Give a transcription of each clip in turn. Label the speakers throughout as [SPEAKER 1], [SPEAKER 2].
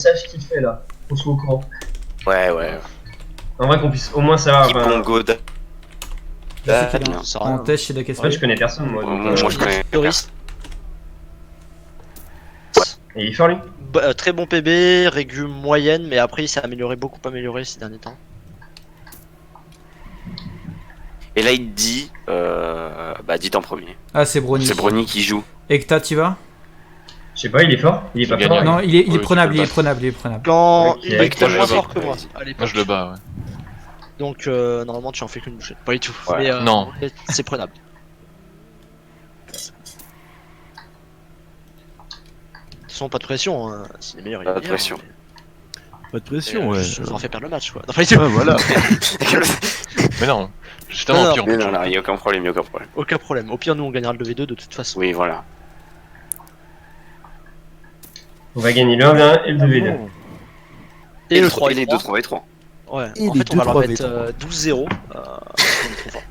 [SPEAKER 1] sache ce qu'il fait là, qu'on soit au courant.
[SPEAKER 2] Ouais, ouais.
[SPEAKER 1] En vrai, qu'on puisse au moins savoir.
[SPEAKER 2] Qui Bongo
[SPEAKER 3] Je sais qu'il est
[SPEAKER 2] bien.
[SPEAKER 3] en test chez
[SPEAKER 1] En
[SPEAKER 3] Decathlon.
[SPEAKER 1] fait, je connais personne moi. Donc,
[SPEAKER 2] Moi, je connais
[SPEAKER 4] Doris.
[SPEAKER 1] Et il est fort lui.
[SPEAKER 4] Très bon PB, régu moyenne, mais après il s'est amélioré, beaucoup amélioré ces derniers temps.
[SPEAKER 2] Et là, il te dit, bah, dites en premier.
[SPEAKER 3] Ah, c'est Brony.
[SPEAKER 2] C'est Brony qui joue.
[SPEAKER 3] Ekta, t'y vas?
[SPEAKER 1] Je sais pas, il est fort. Il est pas fort.
[SPEAKER 3] Non, il est
[SPEAKER 5] Ouais,
[SPEAKER 3] prenable,
[SPEAKER 5] tu
[SPEAKER 3] il
[SPEAKER 5] peux
[SPEAKER 3] est prenable, il est prenable.
[SPEAKER 4] Quand
[SPEAKER 1] Ok.
[SPEAKER 4] il
[SPEAKER 2] Avec
[SPEAKER 4] est
[SPEAKER 2] ta
[SPEAKER 4] moins
[SPEAKER 2] jeu,
[SPEAKER 4] fort que moi
[SPEAKER 2] vas-y.
[SPEAKER 4] à l'époque.
[SPEAKER 5] Moi je le bats, ouais.
[SPEAKER 4] Donc normalement tu en fais qu'une bouchée. Pas du tout.
[SPEAKER 2] Ouais.
[SPEAKER 4] Mais
[SPEAKER 5] Non.
[SPEAKER 4] en vrai, c'est prenable. De toute façon, pas de pression. Hein. S'il est meilleur, il est
[SPEAKER 2] Pas de
[SPEAKER 4] meilleur,
[SPEAKER 2] pression.
[SPEAKER 4] mais-
[SPEAKER 6] Pas de pression, ouais.
[SPEAKER 4] Ça nous en fait perdre le match quoi. Non, pas du tout.
[SPEAKER 6] Ouais, voilà.
[SPEAKER 5] Mais non, justement,
[SPEAKER 4] Non,
[SPEAKER 5] pire.
[SPEAKER 2] Mais non, il y a aucun problème, il y a aucun problème.
[SPEAKER 4] Aucun problème. Au pire, nous on gagnera le 2v2 de toute façon.
[SPEAKER 2] Oui, voilà.
[SPEAKER 1] On va gagner le 1v1 et le 2v2.
[SPEAKER 4] Et le
[SPEAKER 2] Et
[SPEAKER 4] 3
[SPEAKER 2] les 2 3v3.
[SPEAKER 4] Ouais,
[SPEAKER 6] Et
[SPEAKER 4] en
[SPEAKER 6] les
[SPEAKER 4] fait, on va leur
[SPEAKER 6] 2-3
[SPEAKER 4] mettre
[SPEAKER 6] V3.
[SPEAKER 4] 12-0. On est trop fort.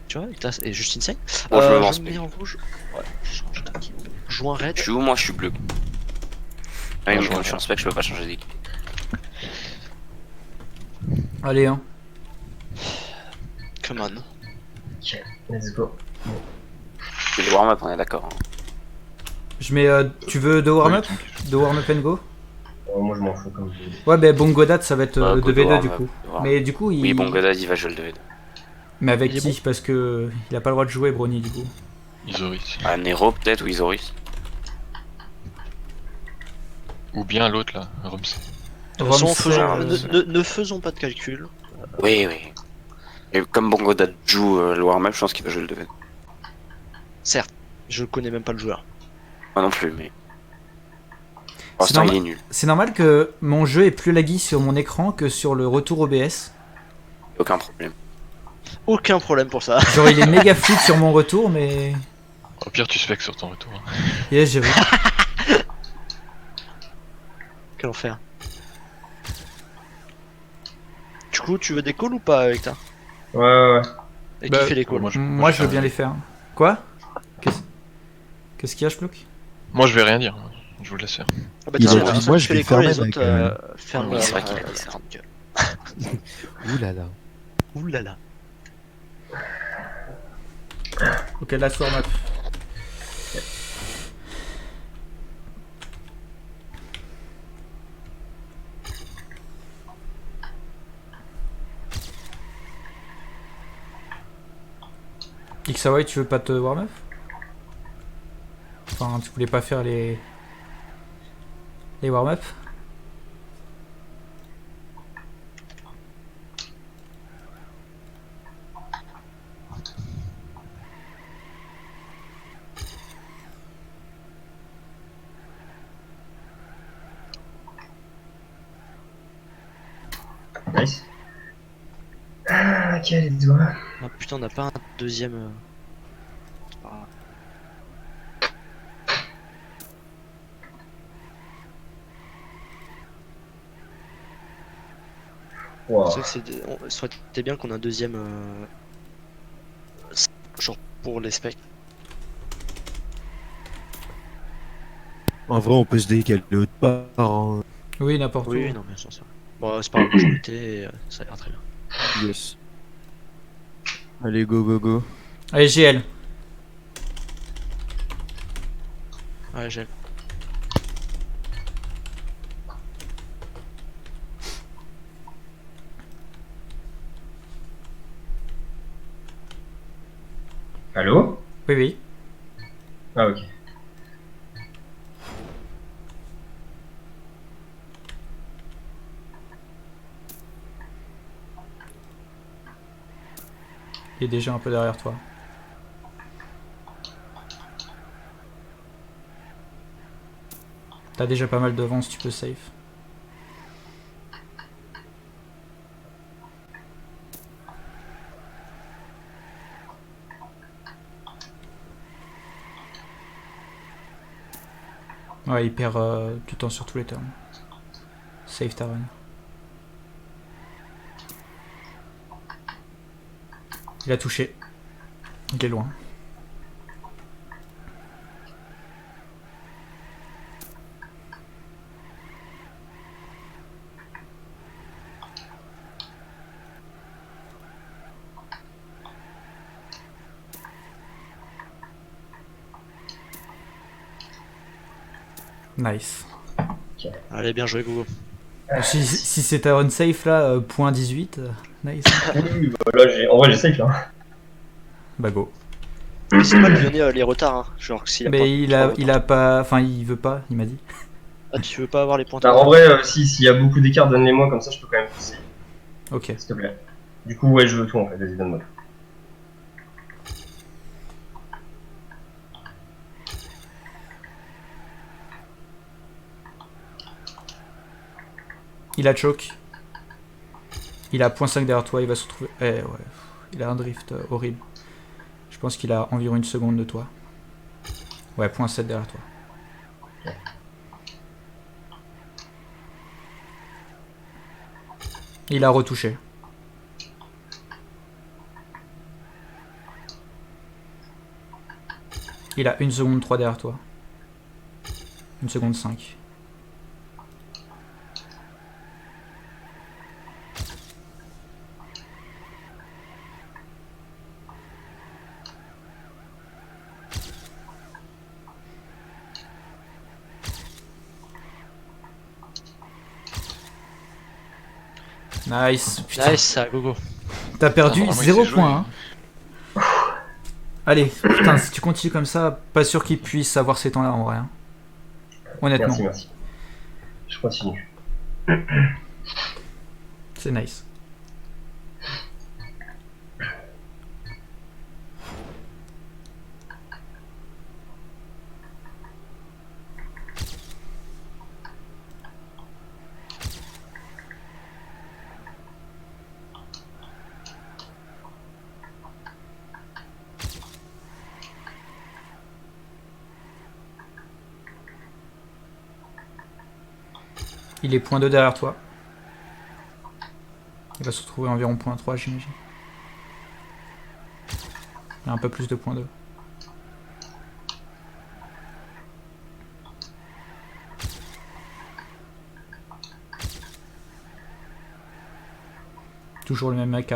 [SPEAKER 4] Tu vois, et juste insane.
[SPEAKER 2] Bon, je me
[SPEAKER 4] je
[SPEAKER 2] lance.
[SPEAKER 4] me mets en rouge. Ouais, je change tranquille. Joint red.
[SPEAKER 2] Je suis où? Moi, je suis bleu. Ah, mais
[SPEAKER 5] je
[SPEAKER 2] comme
[SPEAKER 5] vois.
[SPEAKER 2] je suis en spec, je peux pas changer d'équipe.
[SPEAKER 3] Allez, hein.
[SPEAKER 4] Come on.
[SPEAKER 1] Ok, let's go.
[SPEAKER 2] C'est le warm-up, on est d'accord. Hein.
[SPEAKER 3] Je mets. Tu veux deux warm-up?
[SPEAKER 5] Oui, tranquille.
[SPEAKER 3] Deux warm-up and go?
[SPEAKER 1] Moi, je m'en fous comme je dis.
[SPEAKER 3] Ouais, bah Bongodad, ça va être
[SPEAKER 2] Ouais,
[SPEAKER 3] le
[SPEAKER 2] go
[SPEAKER 3] 2v2
[SPEAKER 2] warm-up,
[SPEAKER 3] du coup.
[SPEAKER 2] warm-up.
[SPEAKER 3] Mais du coup, il.
[SPEAKER 2] Oui, bon, Godad, il va jouer le 2v2.
[SPEAKER 3] Mais avec
[SPEAKER 4] Il est
[SPEAKER 3] qui? Parce que il a pas le droit de jouer, Brony, du coup.
[SPEAKER 5] Isoris.
[SPEAKER 2] Ah, Nero, peut-être, ou Isoris.
[SPEAKER 5] Ou bien l'autre là, Rums.
[SPEAKER 4] De toute façon,
[SPEAKER 3] Romsey,
[SPEAKER 4] ne faisons pas de calcul.
[SPEAKER 2] Oui, oui. Et comme Bongodad joue le warm-up, je pense qu'il va jouer le 2v2.
[SPEAKER 4] Certes, je connais même pas le joueur.
[SPEAKER 2] Moi non plus, mais. Pour
[SPEAKER 3] C'est
[SPEAKER 2] l'instant, il
[SPEAKER 3] normal.
[SPEAKER 2] est nul.
[SPEAKER 3] C'est normal que mon jeu est plus laggy sur mon écran que sur le retour OBS.
[SPEAKER 2] Aucun problème.
[SPEAKER 4] Aucun problème pour ça.
[SPEAKER 3] Genre, il est méga fluide sur mon retour, mais.
[SPEAKER 5] Au pire, tu spec sur ton retour.
[SPEAKER 3] Yes, j'ai vu.
[SPEAKER 4] Quel enfer. Du coup, tu veux des calls ou pas avec ta?
[SPEAKER 1] Ouais, ouais, ouais.
[SPEAKER 4] Et
[SPEAKER 3] Bah,
[SPEAKER 4] qui fait les calls?
[SPEAKER 3] Moi, je veux bien les faire. Quoi? Qu'est-ce qu'il y a, Schlock?
[SPEAKER 5] Moi je vais rien dire, je vous laisse faire.
[SPEAKER 4] Ah bah
[SPEAKER 6] Il
[SPEAKER 4] tiens,
[SPEAKER 2] a
[SPEAKER 4] la
[SPEAKER 2] dit,
[SPEAKER 4] personne
[SPEAKER 6] moi,
[SPEAKER 4] qui
[SPEAKER 6] je
[SPEAKER 4] fait
[SPEAKER 6] vais
[SPEAKER 4] les calls,
[SPEAKER 6] fermer
[SPEAKER 4] les
[SPEAKER 6] ma
[SPEAKER 4] autres
[SPEAKER 6] gueule.
[SPEAKER 4] ferment
[SPEAKER 2] Oui,
[SPEAKER 4] la-
[SPEAKER 2] c'est vrai qu'il a dit ça.
[SPEAKER 4] grande gueule.
[SPEAKER 6] Ouh là là.
[SPEAKER 4] Ouh là là.
[SPEAKER 3] Ok, last warm-up. XAY, tu veux pas te warm-up? Enfin, tu voulais pas faire les warm-up?
[SPEAKER 1] Nice. Ah, ok, les doigts.
[SPEAKER 4] Ah putain, on n'a pas un deuxième. C'est pas grave.
[SPEAKER 1] Wow.
[SPEAKER 4] C'est vrai que ça aurait été bien qu'on ait un deuxième. Genre pour les specs.
[SPEAKER 6] En vrai, on peut se décaler autre part. Hein.
[SPEAKER 3] Oui, n'importe où.
[SPEAKER 4] Oui, non, bien sûr, ça. Bon, c'est pas grave, j'en étais et ça a l'air très bien.
[SPEAKER 6] Yes. Allez, go, go, go.
[SPEAKER 3] Allez, GL.
[SPEAKER 4] Ouais, j'ai.
[SPEAKER 1] Allô?
[SPEAKER 3] Oui, oui.
[SPEAKER 1] Ah, ok.
[SPEAKER 3] Il est déjà un peu derrière toi. T'as déjà pas mal d'avance, tu peux safe. Ouais, il perd du temps sur tous les turns. Save ta run. Il a touché. Il est loin. Nice.
[SPEAKER 4] Allez, bien joué, Gogo.
[SPEAKER 3] Si c'est un unsafe là, point 18, nice.
[SPEAKER 1] Oui, bah là, en vrai, j'ai safe là.
[SPEAKER 3] Bah go.
[SPEAKER 4] N'hésite pas à lui donner les retards, hein. Genre, s'il a pas
[SPEAKER 3] Mais
[SPEAKER 4] trop de
[SPEAKER 3] il a pas. Enfin, il veut pas, il m'a dit.
[SPEAKER 4] Ah, tu veux pas avoir les points
[SPEAKER 1] Bah, en vrai, s'il y a beaucoup d'écart, donne-les-moi, comme ça je peux quand même essayer,
[SPEAKER 3] Ok.
[SPEAKER 1] s'il te plaît. Du coup, ouais, je veux tout en fait, vas-y, donne-moi.
[SPEAKER 3] Il a choke. Il a point 5 derrière toi, il va se retrouver. Eh ouais. Il a un drift horrible. Je pense qu'il a environ une seconde de toi. Ouais, point 7 derrière toi. Il a retouché. Il a 1 seconde 3 derrière toi. 1 seconde 5. Nice. Putain,
[SPEAKER 4] Nice, ça, Gogo.
[SPEAKER 3] t'as perdu
[SPEAKER 5] Vraiment, il
[SPEAKER 3] 0
[SPEAKER 5] s'est joué,
[SPEAKER 3] points. Hein. Allez, putain, si tu continues comme ça, pas sûr qu'il puisse avoir ces temps-là en vrai. Hein. Honnêtement,
[SPEAKER 1] Merci, merci. Je continue.
[SPEAKER 3] c'est nice. Il est point 2 derrière toi. Il va se retrouver environ point 3, j'imagine. Il y a un peu plus de point 2. Toujours le même AK.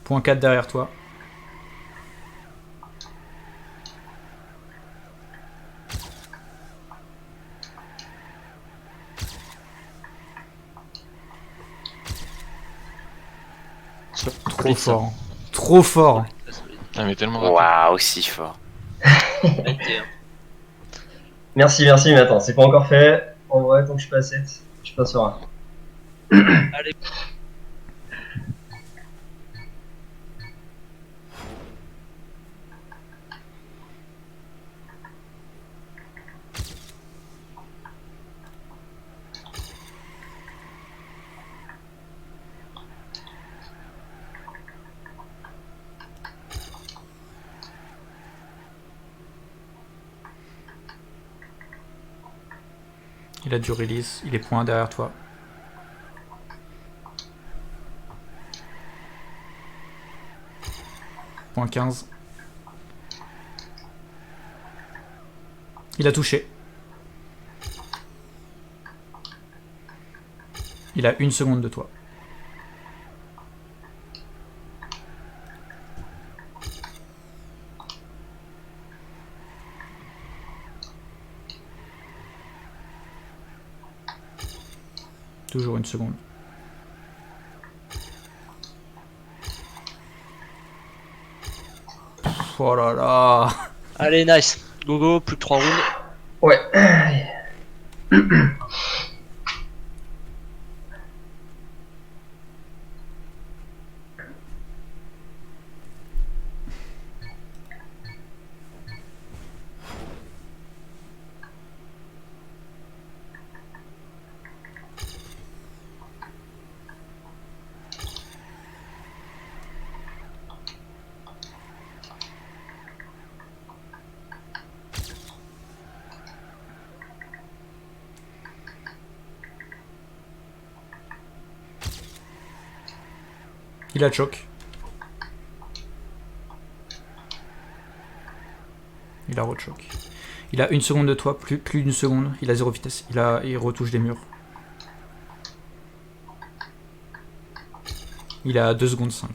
[SPEAKER 3] Point 4 derrière toi. Trop fort. Trop fort.
[SPEAKER 5] Ah, mais tellement rapide.
[SPEAKER 2] Waouh, si fort.
[SPEAKER 1] Merci, merci, mais attends, c'est pas encore fait. En vrai, tant que je suis pas à 7, je suis pas serein.
[SPEAKER 4] Allez.
[SPEAKER 3] Il a du release. Il est point 1 derrière toi. Point 15. Il a touché. Il a 1 seconde de toi. Toujours 1 seconde. Oh là là.
[SPEAKER 4] Allez, nice. Gogo, plus que 3 rounds.
[SPEAKER 1] Ouais. Allez.
[SPEAKER 3] Il a choke. Il a rechoke. Il a 1 seconde de toi, plus d'une seconde. Il a 0 vitesse. Il retouche des murs. Il a 2 secondes 5.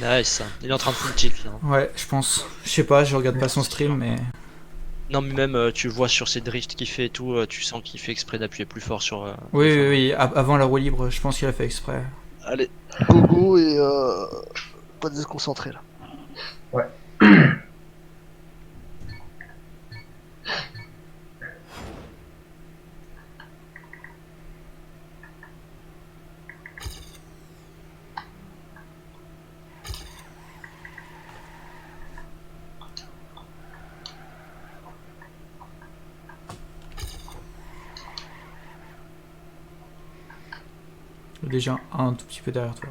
[SPEAKER 4] Nice. Il est en train de full tilt là.
[SPEAKER 3] Ouais, je pense. Je sais pas, je regarde pas son stream, mais.
[SPEAKER 4] Non mais même tu vois sur ses drifts qu'il fait et tout, tu sens qu'il fait exprès d'appuyer plus fort sur...
[SPEAKER 3] Oui,
[SPEAKER 4] les
[SPEAKER 3] oui, oui, avant la roue libre, je pense qu'il a fait exprès.
[SPEAKER 4] Allez, gogo et pas de se concentrer là.
[SPEAKER 3] Déjà un tout petit peu derrière toi.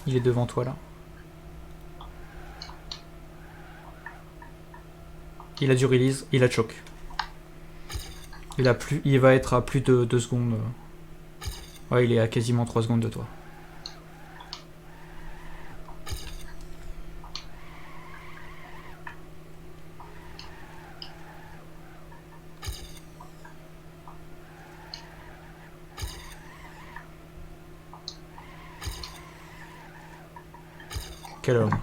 [SPEAKER 3] Il est devant toi là. Il a du release, il a choke. Il va être à plus de 2 secondes. Ouais, il est à quasiment 3 secondes de toi. Quel homme.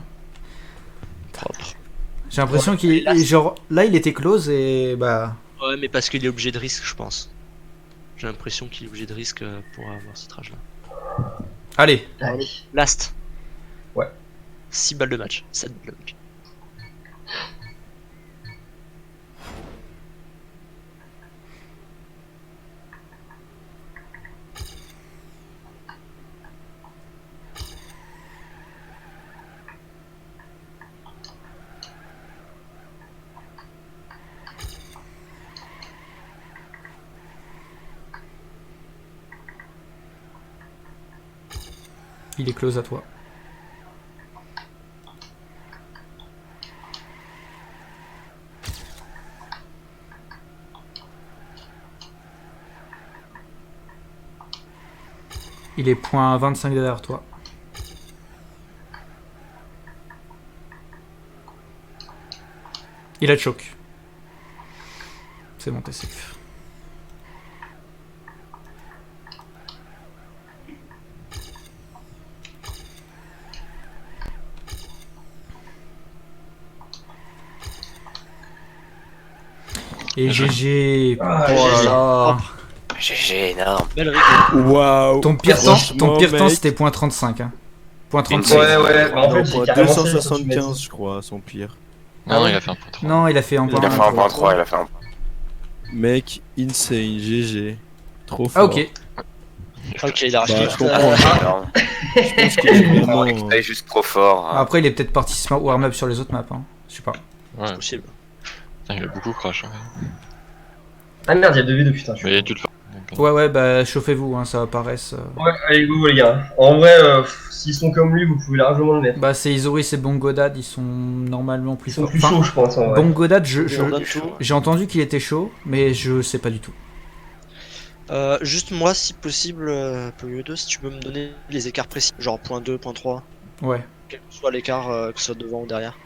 [SPEAKER 4] Propre.
[SPEAKER 3] J'ai l'impression qu'il... Genre, là il était close et bah...
[SPEAKER 4] Ouais mais parce qu'il est obligé de risque je pense. J'ai l'impression qu'il est obligé de risque pour avoir ce trage là.
[SPEAKER 3] Allez.
[SPEAKER 1] Allez.
[SPEAKER 4] Last.
[SPEAKER 1] Ouais.
[SPEAKER 4] 6 balles de match. 7 balles de match.
[SPEAKER 3] Il est close à toi. Il est point 25 derrière toi. Il a choke. C'est bon, t'es safe. Et GG.
[SPEAKER 1] Ah,
[SPEAKER 3] Oh là
[SPEAKER 1] GG.
[SPEAKER 3] là.
[SPEAKER 2] GG, énorme.
[SPEAKER 4] Belle rigole.
[SPEAKER 6] Waouh.
[SPEAKER 3] Ton pire temps,
[SPEAKER 6] Franchement, mec.
[SPEAKER 3] c'était point 35. Hein. Point
[SPEAKER 2] Une
[SPEAKER 3] 35.
[SPEAKER 1] Ouais, ouais, bah en fait,
[SPEAKER 6] Non,
[SPEAKER 1] j'ai carrément
[SPEAKER 6] 275, je crois, son pire.
[SPEAKER 5] Non, il a fait un point 3.
[SPEAKER 3] Non, il a fait un
[SPEAKER 2] Il a
[SPEAKER 3] point.
[SPEAKER 2] fait un point 3, il a fait un
[SPEAKER 6] Mec, insane, GG. Trop
[SPEAKER 3] Ah
[SPEAKER 6] fort.
[SPEAKER 3] ok.
[SPEAKER 4] Ok, il a
[SPEAKER 6] Bah,
[SPEAKER 4] racheté.
[SPEAKER 6] je comprends.
[SPEAKER 2] énorme.
[SPEAKER 6] Je pense qu'il est vraiment...
[SPEAKER 2] Il est juste trop fort.
[SPEAKER 3] Après, il est peut-être parti warm-up sur les autres maps. Hein. Je sais pas.
[SPEAKER 5] Ouais,
[SPEAKER 4] Possible.
[SPEAKER 5] putain, il a beaucoup crash. Hein.
[SPEAKER 1] Ah merde, il y a 2v2, putain. je suis
[SPEAKER 5] Mais
[SPEAKER 1] con.
[SPEAKER 5] tu le fais. Donc,
[SPEAKER 3] Ouais, ouais, bah chauffez-vous, hein, ça apparaisse.
[SPEAKER 1] Ouais, allez, go les gars. En vrai, s'ils sont comme lui, vous pouvez largement le mettre.
[SPEAKER 3] Bah, c'est Isoris et Bongodad, ils sont normalement plus
[SPEAKER 1] Ils sont
[SPEAKER 3] forts.
[SPEAKER 1] plus
[SPEAKER 3] Enfin,
[SPEAKER 1] chauds, je pense. En vrai.
[SPEAKER 3] Bongodad,
[SPEAKER 4] On donne tout.
[SPEAKER 3] j'ai entendu qu'il était chaud, mais je sais pas du tout.
[SPEAKER 4] Juste moi, si possible, Polio 2, si tu peux me donner les écarts précis, genre point 2, point 3,
[SPEAKER 3] Ouais,
[SPEAKER 4] quel que soit l'écart, que ce soit devant ou derrière.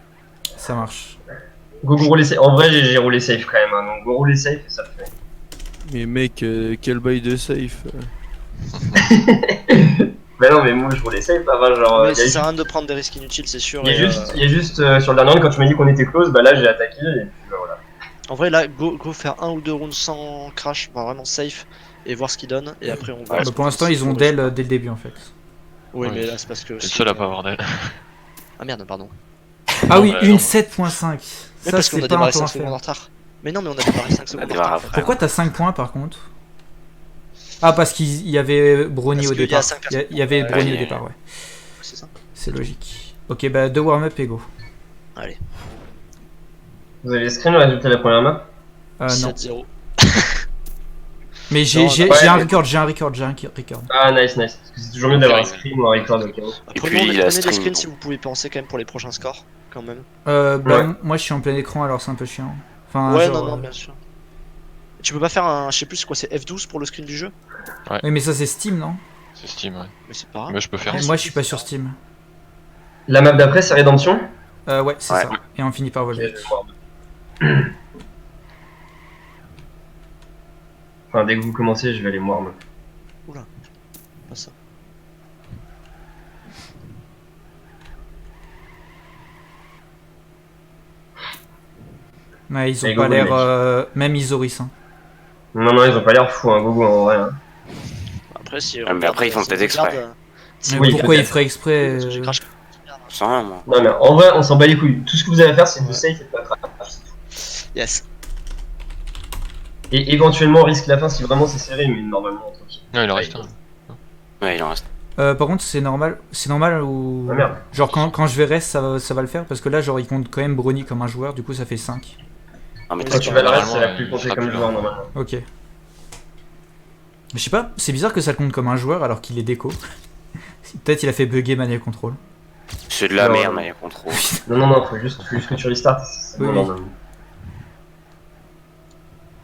[SPEAKER 3] ça marche.
[SPEAKER 1] Go rouler safe. En vrai, j'ai roulé safe quand même. Hein. Donc go rouler safe, ça le fait.
[SPEAKER 6] Mais mec, quel bail de safe.
[SPEAKER 1] Bah non, mais moi je roulais safe. Enfin, genre,
[SPEAKER 4] Mais
[SPEAKER 1] il y a
[SPEAKER 4] ça sert à rien de prendre des risques inutiles, c'est sûr.
[SPEAKER 1] Il y a
[SPEAKER 4] et,
[SPEAKER 1] juste sur le dernier round, quand tu m'as dit qu'on était close, bah là j'ai attaqué et puis bah voilà.
[SPEAKER 4] En vrai, là, go faire 1 ou 2 rounds sans crash, enfin, vraiment safe, et voir ce qu'il donne, et après on va.
[SPEAKER 3] Bah, pour l'instant, ils ont d'elle dès le début en fait.
[SPEAKER 4] Oui,
[SPEAKER 5] Ouais.
[SPEAKER 4] mais là c'est parce que.
[SPEAKER 5] C'est le seul à pas avoir d'aile.
[SPEAKER 4] Ah merde, pardon.
[SPEAKER 3] Ah oui,
[SPEAKER 5] Ouais,
[SPEAKER 3] une
[SPEAKER 5] non.
[SPEAKER 3] 7.5.
[SPEAKER 4] Mais
[SPEAKER 3] Ça,
[SPEAKER 4] parce qu'on
[SPEAKER 3] c'est
[SPEAKER 4] a
[SPEAKER 3] pas un
[SPEAKER 4] démarré
[SPEAKER 3] temps
[SPEAKER 4] 5
[SPEAKER 3] à
[SPEAKER 4] secondes en
[SPEAKER 3] faire.
[SPEAKER 4] retard. Mais non, mais on a démarré 5 secondes en
[SPEAKER 2] démarré
[SPEAKER 4] retard.
[SPEAKER 2] après.
[SPEAKER 3] Pourquoi t'as 5 points par contre? Ah, parce qu'il y avait Brony
[SPEAKER 4] Parce
[SPEAKER 3] au
[SPEAKER 4] qu'il y a
[SPEAKER 3] départ.
[SPEAKER 4] 5
[SPEAKER 3] Il y avait
[SPEAKER 4] personnes.
[SPEAKER 3] Brony
[SPEAKER 2] Ouais.
[SPEAKER 3] au départ, ouais.
[SPEAKER 4] C'est ça.
[SPEAKER 3] C'est logique. Ok, bah 2 warm-up et go.
[SPEAKER 4] Allez,
[SPEAKER 1] Vous avez screen le résultat de la première map?
[SPEAKER 3] Non.
[SPEAKER 4] 7-0.
[SPEAKER 3] Mais j'ai
[SPEAKER 4] Non,
[SPEAKER 3] j'ai-
[SPEAKER 1] ouais,
[SPEAKER 3] j'ai un
[SPEAKER 1] mais-
[SPEAKER 3] record, j'ai un record.
[SPEAKER 1] Ah nice, nice. Parce que c'est toujours mieux d'avoir un screen ou un record au cas où.
[SPEAKER 2] Et
[SPEAKER 4] Prenez
[SPEAKER 2] puis, il a
[SPEAKER 4] des
[SPEAKER 2] stream,
[SPEAKER 4] screens
[SPEAKER 2] donc.
[SPEAKER 4] si vous pouvez penser quand même pour les prochains scores, quand même.
[SPEAKER 3] Bah,
[SPEAKER 1] Ouais.
[SPEAKER 3] moi je suis en plein écran alors c'est un peu chiant. Enfin,
[SPEAKER 4] Ouais,
[SPEAKER 3] genre,
[SPEAKER 4] non, bien sûr. Tu peux pas faire un, je sais plus c'est quoi, c'est F12 pour le screen du jeu?
[SPEAKER 3] Oui, mais ça c'est Steam, non?
[SPEAKER 5] C'est Steam, ouais.
[SPEAKER 4] Mais c'est pas grave.
[SPEAKER 5] Moi, je peux faire.
[SPEAKER 3] Moi je suis pas sur Steam.
[SPEAKER 1] La map d'après c'est Redemption?
[SPEAKER 3] Ouais, c'est
[SPEAKER 2] Ouais.
[SPEAKER 3] ça. Et on finit par
[SPEAKER 1] Ok, je
[SPEAKER 3] Volvic.
[SPEAKER 1] vais voir. Enfin, dès que vous commencez, je vais aller me warm.
[SPEAKER 4] Pas ça.
[SPEAKER 3] Ouais, ils ont
[SPEAKER 1] Allez,
[SPEAKER 3] pas
[SPEAKER 1] go,
[SPEAKER 3] l'air.
[SPEAKER 1] les
[SPEAKER 3] Même Isoris. Hein.
[SPEAKER 1] Non, non, ils ont pas l'air fous, hein, Gogo, en vrai. Hein.
[SPEAKER 4] Après, si
[SPEAKER 2] Ah, mais après, ils font
[SPEAKER 4] si
[SPEAKER 2] peut-être
[SPEAKER 4] regarde,
[SPEAKER 2] exprès.
[SPEAKER 4] si
[SPEAKER 3] Mais
[SPEAKER 1] Oui,
[SPEAKER 3] pourquoi ils
[SPEAKER 1] peut-être.
[SPEAKER 3] feraient exprès
[SPEAKER 4] parce que j'ai crash.
[SPEAKER 2] Sans rien, moi.
[SPEAKER 1] Non, mais en vrai, on s'en bat les couilles. Tout ce que vous avez à faire, c'est de vous
[SPEAKER 4] Ouais.
[SPEAKER 1] safe et de pas crash.
[SPEAKER 4] Yes.
[SPEAKER 1] Et éventuellement, on risque la fin si vraiment c'est serré, mais normalement, tranquille.
[SPEAKER 5] Non, il en reste un.
[SPEAKER 2] Ouais, il en reste.
[SPEAKER 3] Par contre, c'est normal. C'est normal ou.
[SPEAKER 1] Ah merde.
[SPEAKER 3] Genre, quand je vais reste, ça va le faire. Parce que là, genre, il compte quand même Brony comme un joueur. Du coup, ça fait 5.
[SPEAKER 2] Non, mais
[SPEAKER 4] Quand
[SPEAKER 1] Quand
[SPEAKER 2] t'as
[SPEAKER 1] tu
[SPEAKER 4] pas.
[SPEAKER 1] vas le reste, ça
[SPEAKER 5] Normalement,
[SPEAKER 1] va plus
[SPEAKER 5] il
[SPEAKER 1] compter
[SPEAKER 5] sera
[SPEAKER 1] comme
[SPEAKER 5] plus
[SPEAKER 1] joueur
[SPEAKER 5] là.
[SPEAKER 1] normalement.
[SPEAKER 3] Ok. Mais je sais pas, c'est bizarre que ça le compte comme un joueur alors qu'il est déco. Peut-être il a fait bugger Mania Control.
[SPEAKER 2] c'est de la
[SPEAKER 1] Non,
[SPEAKER 2] merde,
[SPEAKER 1] non.
[SPEAKER 2] mais il y a contrôle.
[SPEAKER 1] Non, non, non, faut juste que tu restartes. C'est
[SPEAKER 3] Oui,
[SPEAKER 1] bon,
[SPEAKER 3] oui.
[SPEAKER 1] normalement.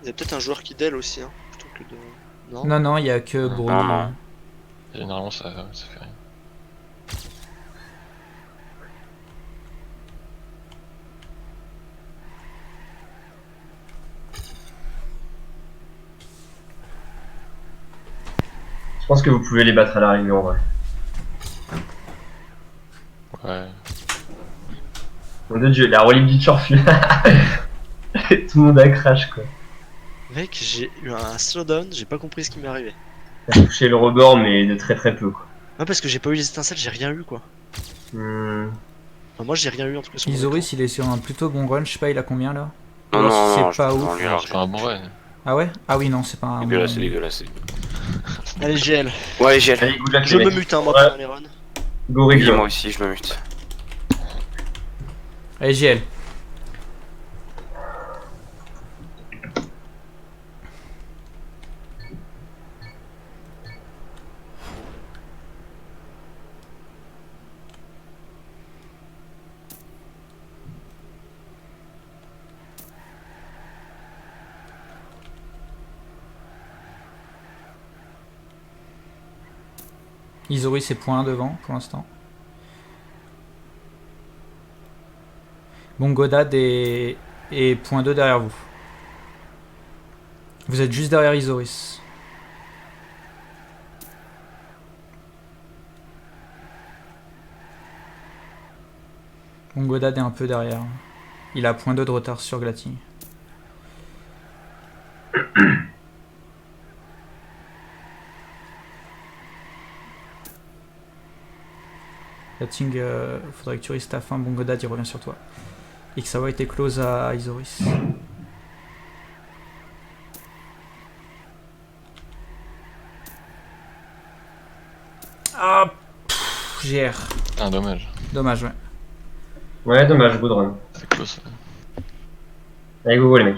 [SPEAKER 4] Il y a peut-être un joueur qui déle aussi, hein, plutôt que de. Non.
[SPEAKER 3] Non, non, il y a que
[SPEAKER 5] Non,
[SPEAKER 3] Brony.
[SPEAKER 2] non.
[SPEAKER 5] Généralement, ça fait rien.
[SPEAKER 1] Je pense que vous pouvez les battre à l'arrivée en vrai.
[SPEAKER 5] Ouais.
[SPEAKER 1] Mon dieu, la relique du turfu. Tout le monde a crash quoi.
[SPEAKER 4] Mec, j'ai eu un slowdown, j'ai pas compris ce qui m'est arrivé.
[SPEAKER 1] T'as touché le rebord, mais de très très peu quoi.
[SPEAKER 4] Ouais, parce que j'ai pas eu les étincelles, j'ai rien eu quoi. Enfin, moi j'ai rien eu en tout cas sur mon écran.
[SPEAKER 3] Isoris, il est sur un plutôt bon run. Je sais pas, il a combien là?
[SPEAKER 2] Non,
[SPEAKER 3] Ou alors
[SPEAKER 2] non,
[SPEAKER 3] si
[SPEAKER 2] non,
[SPEAKER 3] c'est pas
[SPEAKER 2] je
[SPEAKER 3] ouf.
[SPEAKER 2] on lui
[SPEAKER 5] Non,
[SPEAKER 2] large.
[SPEAKER 5] c'est pas un bon run.
[SPEAKER 3] Ah ouais? Ah oui, non, c'est pas un.
[SPEAKER 2] Dégueulasse, c'est dégueulasse.
[SPEAKER 4] Allez, GL.
[SPEAKER 2] Ouais, j'ai
[SPEAKER 1] Allez, good luck
[SPEAKER 4] Je
[SPEAKER 1] les
[SPEAKER 4] me
[SPEAKER 1] mecs.
[SPEAKER 4] mute, hein, moi,
[SPEAKER 1] Ouais.
[SPEAKER 4] pendant les runs.
[SPEAKER 1] Go
[SPEAKER 2] Oui,
[SPEAKER 1] Rick.
[SPEAKER 2] moi aussi, je me mute.
[SPEAKER 3] Allez, GL. Isoris c'est point devant pour l'instant. Bon, Godad est point 2 derrière vous. Vous êtes juste derrière Isoris. Bon, Godad est un peu derrière. Il a point 2 de retard sur Glating. Glating, faudrait que tu risques ta fin. Bon, Godad il revient sur toi. Ixawa était close à Isoris. Ah, GR.
[SPEAKER 5] Putain, dommage.
[SPEAKER 3] Dommage, ouais.
[SPEAKER 1] Ouais, dommage, good run.
[SPEAKER 5] C'est close.
[SPEAKER 1] Allez, go les mecs.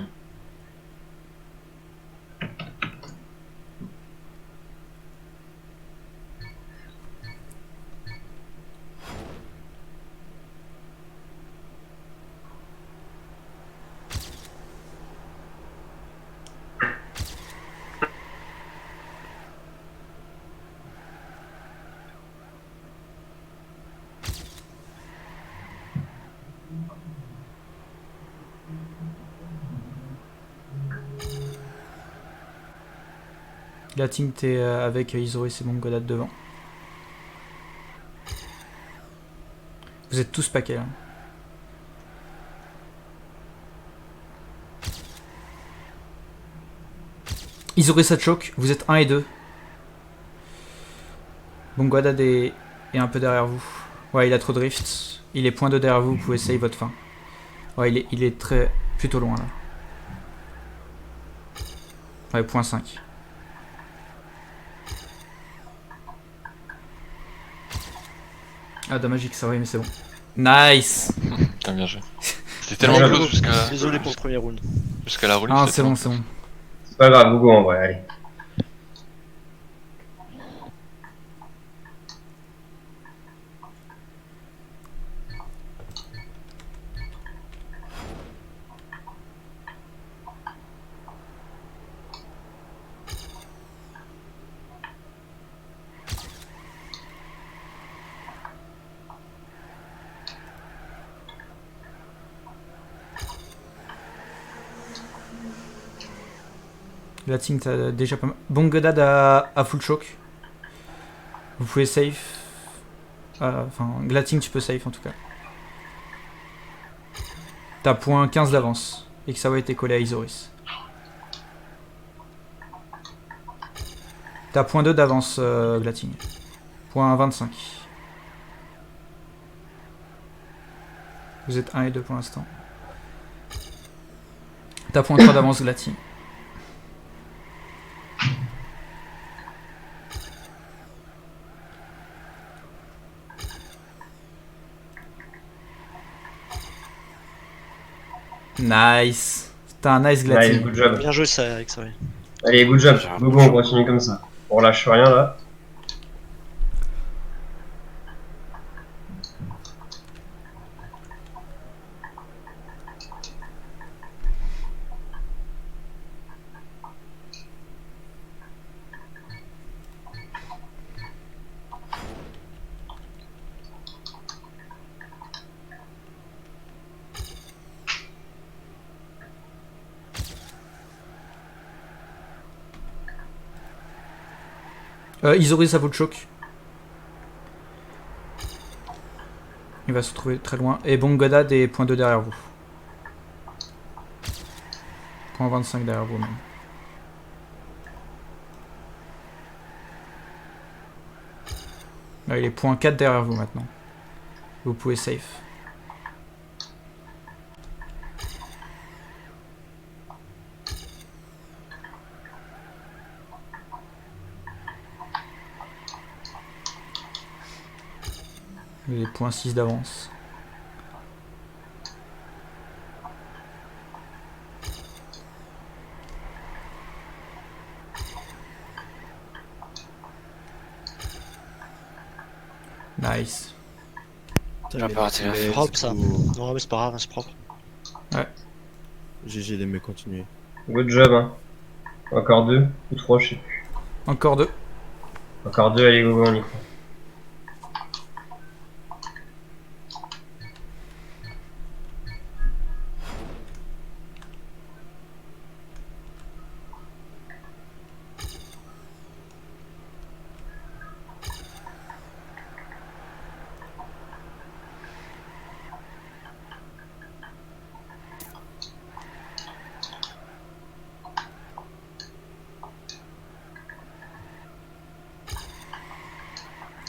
[SPEAKER 3] Glating, t'es avec Isoris et bon Godad devant. Vous êtes tous paquets là. Isoris ça choke, vous êtes 1 et 2. Bon Godad est un peu derrière vous. Ouais, il a trop de drift. Il est point 2 derrière vous, vous pouvez save votre fin. Ouais, il est très plutôt loin là. Ouais, point 5. Ah, dommage que ça va, mais c'est bon. Nice.
[SPEAKER 5] Putain, bien joué. C'était tellement
[SPEAKER 1] Ouais,
[SPEAKER 5] close
[SPEAKER 4] Désolé pour le premier round.
[SPEAKER 5] jusqu'à la relique.
[SPEAKER 3] Ah,
[SPEAKER 5] c'était
[SPEAKER 3] c'est bon,
[SPEAKER 5] tellement
[SPEAKER 3] c'est bon.
[SPEAKER 1] C'est pas grave, Gogo en vrai, allez.
[SPEAKER 3] Glating, t'as déjà pas mal. Bongodad à full choke. Vous pouvez safe. Enfin, Glating, tu peux safe en tout cas. T'as point 15 d'avance. Et que ça va être collé à Isoris. T'as point 2 d'avance, Glating. Point 25. Vous êtes 1 et 2 pour l'instant. T'as point 3 d'avance, Glating. Nice. T'as un nice
[SPEAKER 1] Nice,
[SPEAKER 3] Glating.
[SPEAKER 1] good job.
[SPEAKER 4] Bien joué ça avec ça. Ouais.
[SPEAKER 1] Allez, good job.
[SPEAKER 2] J'ai un
[SPEAKER 1] Go,
[SPEAKER 2] peu
[SPEAKER 1] go, on
[SPEAKER 2] chaud.
[SPEAKER 1] continue comme ça. On lâche rien là.
[SPEAKER 3] Isoris à full choke. Il va se retrouver très loin. Et Bongodad est point 2 derrière vous. Point 25 derrière vous même. Là, il est point 4 derrière vous maintenant. Vous pouvez safe. Il est point 6 d'avance. Nice.
[SPEAKER 2] J'ai pas raté la
[SPEAKER 6] let's
[SPEAKER 4] Propre ça.
[SPEAKER 6] go.
[SPEAKER 4] Non mais c'est pas grave, c'est propre.
[SPEAKER 6] GG les mecs, continuez.
[SPEAKER 1] Good job, hein. Encore 2 ou 3, je sais plus.
[SPEAKER 3] Encore 2.
[SPEAKER 1] Encore 2, allez, go, go, on y croit.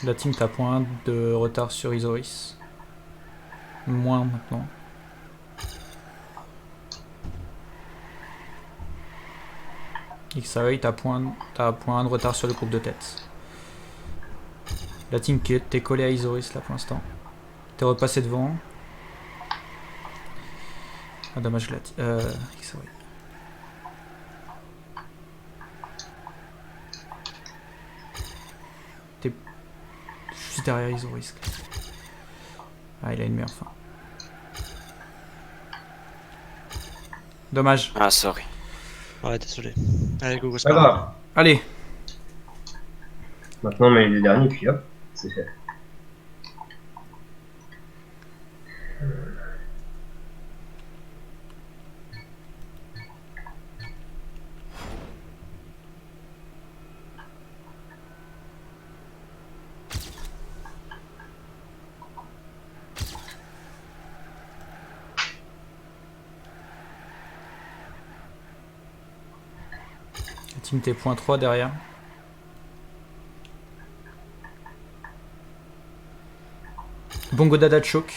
[SPEAKER 3] La team t'as point 1 de retard sur Isoris. Moins maintenant. XAE t'as point 1 de retard sur le groupe de tête. La team qui t'es collé à Isoris là pour l'instant. T'es repassé devant. Ah dommage la XAE. T'es juste derrière Isoris. Ah il a une meilleure fin. Dommage.
[SPEAKER 2] Ah, sorry.
[SPEAKER 4] Ouais, désolé. Allez, go, go, c'est
[SPEAKER 1] Pas
[SPEAKER 4] pas grave.
[SPEAKER 1] grave.
[SPEAKER 3] Allez.
[SPEAKER 1] Maintenant, on met les derniers, puis hop, c'est fait.
[SPEAKER 3] La team t'es point 3 derrière. Bongodada choke.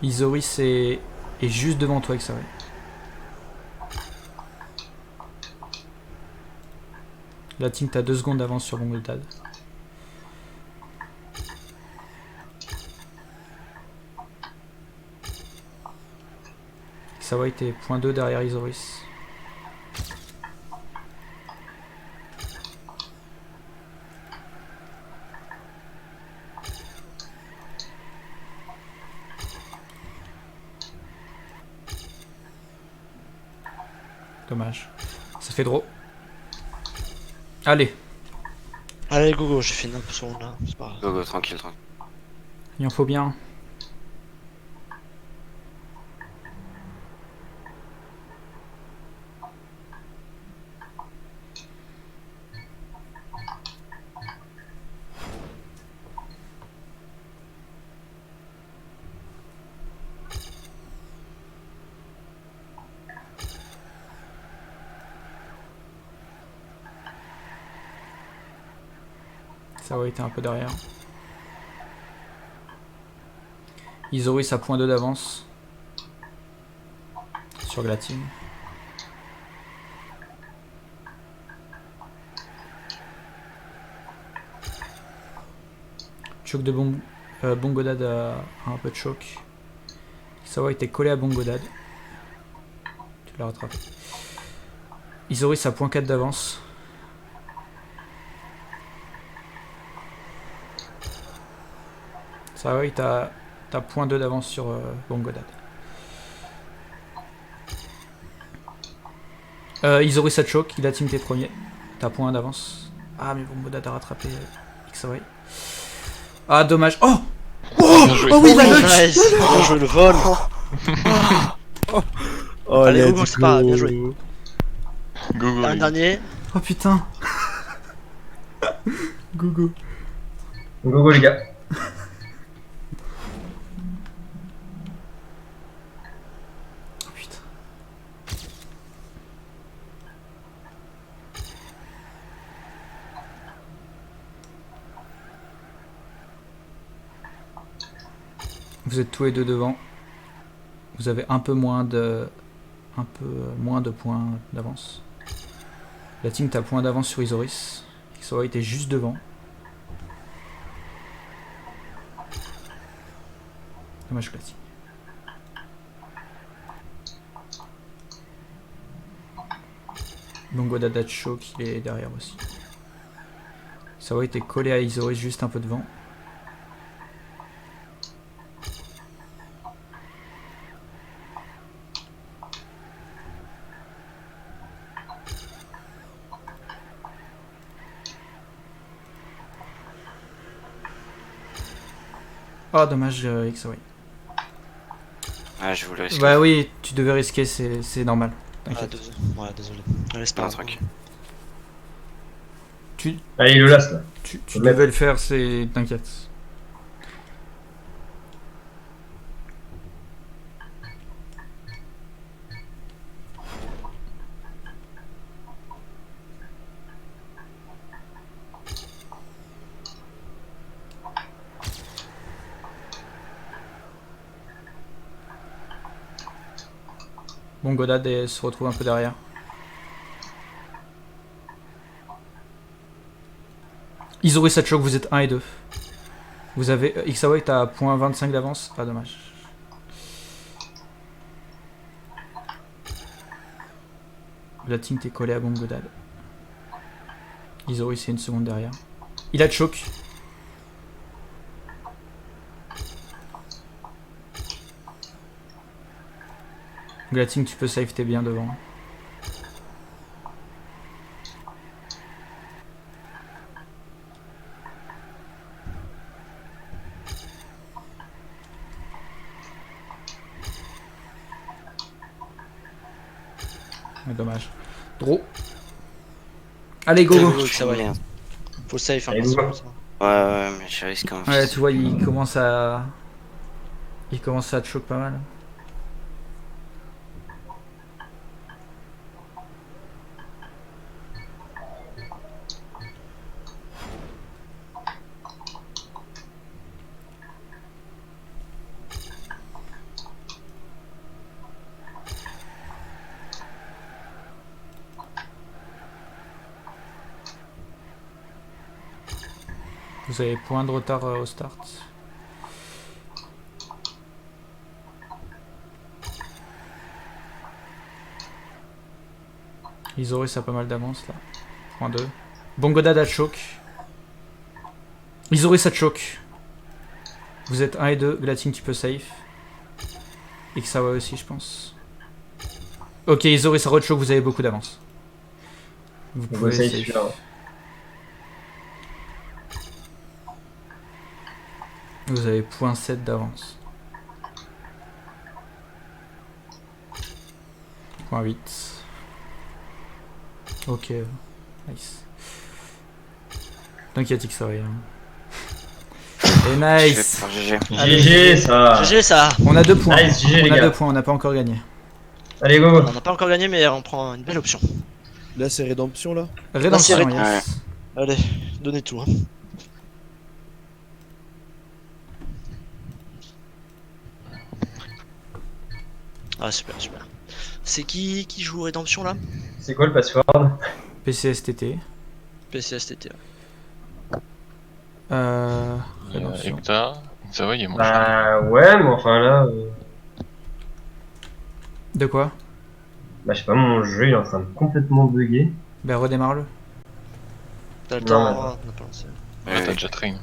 [SPEAKER 3] Isoris est juste devant toi avec ça. La team t'as 2 secondes d'avance sur Bongodad. Xawai t'es point 2 derrière Isoris. Dommage. Ça fait draw. Allez,
[SPEAKER 4] Allez, go, go, j'ai fait une sur là, c'est pas grave.
[SPEAKER 2] Go, go, tranquille, tranquille.
[SPEAKER 3] il en faut bien. Ça aurait été un peu derrière. Isoris à point 2 d'avance. Sur Glatine. Choc de Bongodad a un peu de choc. Sawa était collé à Bongodad. Tu l'as rattrapé. Isoris à point 4 d'avance. Sawa t'as point 2 d'avance sur Bongodad. Isoris a choc, il a team tes premiers. T'as point 1 d'avance. Ah mais Bongodad a rattrapé Xawai. Ah dommage. Oh
[SPEAKER 5] Bien joué.
[SPEAKER 3] Oh oui la
[SPEAKER 4] Nice.
[SPEAKER 3] nudge.
[SPEAKER 4] Bien joué le vol.
[SPEAKER 6] Oh,
[SPEAKER 4] Allez,
[SPEAKER 6] let's
[SPEAKER 4] Gogo, c'est pas
[SPEAKER 6] go.
[SPEAKER 4] bien joué.
[SPEAKER 5] Go, go,
[SPEAKER 4] Un
[SPEAKER 5] les gars.
[SPEAKER 4] dernier.
[SPEAKER 3] Oh putain. Gogo.
[SPEAKER 1] Go go les gars.
[SPEAKER 3] Oh putain. Vous êtes tous les deux devant. Vous avez un peu moins de points d'avance. La team t'as point d'avance sur Isoris. Xawai était juste devant. Dommage que la team. Bongodad a choc, il est derrière aussi. Xawai était collé à Isoris juste un peu devant. Oh dommage Xawai.
[SPEAKER 2] Ah, je voulais risquer.
[SPEAKER 3] Bah oui, tu devais risquer, c'est normal.
[SPEAKER 4] Ah,
[SPEAKER 3] T'inquiète.
[SPEAKER 4] désolé. Allez, c'est pas
[SPEAKER 2] Un
[SPEAKER 4] grave.
[SPEAKER 2] truc.
[SPEAKER 1] Allez, le last là.
[SPEAKER 3] Tu
[SPEAKER 1] Faut le
[SPEAKER 3] devais le faire, t'inquiète. Bon, Godad se retrouve un peu derrière. Isoris Sachok, vous êtes 1 et 2. Vous avez Xawai, t'as .25 d'avance. Ah, dommage. La team t'est collée à Bongodad. Isoris, c'est une seconde derrière. Il a choc. Glating, tu peux save, t'es bien devant. Mais dommage. Draw. Allez, go, go.
[SPEAKER 4] Ça va.
[SPEAKER 2] Merde.
[SPEAKER 4] Faut safe, hein,
[SPEAKER 1] Allez,
[SPEAKER 4] parce
[SPEAKER 1] go.
[SPEAKER 4] que ça.
[SPEAKER 2] Ouais, mais je risque un
[SPEAKER 3] Ouais, tu vois, il commence à te choc pas mal. Vous avez point de retard au start. Isoris a pas mal d'avance là. Point 2. Bongodad a choc. Isoris a choc. Vous êtes 1 et 2. Glating, tu peux safe. Xawa aussi, je pense. Ok, Isoris a rechoc, vous avez beaucoup d'avance. Vous
[SPEAKER 1] On va
[SPEAKER 3] pouvez
[SPEAKER 1] essayer
[SPEAKER 3] safe.
[SPEAKER 1] celui-là.
[SPEAKER 3] Vous avez .7 d'avance. .8. Ok, nice. T'inquiète que ça va. Et nice.
[SPEAKER 1] GG ça.
[SPEAKER 4] GG ça.
[SPEAKER 3] On a 2 points.
[SPEAKER 1] Nice, GG, les
[SPEAKER 3] On a
[SPEAKER 1] gars.
[SPEAKER 3] 2 points, on n'a pas encore gagné.
[SPEAKER 1] Allez go go.
[SPEAKER 4] On n'a pas encore gagné, mais on prend une belle option.
[SPEAKER 6] Là, c'est rédemption, là.
[SPEAKER 3] Rédemption,
[SPEAKER 4] série-
[SPEAKER 3] yes.
[SPEAKER 4] Allez, donnez tout. Hein. Ah, super, super. C'est qui joue Rédemption là?
[SPEAKER 1] C'est quoi le password?
[SPEAKER 3] PCSTT.
[SPEAKER 4] PCSTT.
[SPEAKER 3] Rédemption.
[SPEAKER 5] Hector, ça va, il est mon
[SPEAKER 1] Bah ouais, mais enfin là,
[SPEAKER 3] De quoi?
[SPEAKER 1] bah je sais pas, mon jeu il est en train de complètement bugger.
[SPEAKER 3] Ben redémarre-le.
[SPEAKER 4] T'as le
[SPEAKER 1] Non,
[SPEAKER 4] temps,
[SPEAKER 1] mais
[SPEAKER 4] hein, on a pas lancé.
[SPEAKER 5] Ouais, t'as déjà train.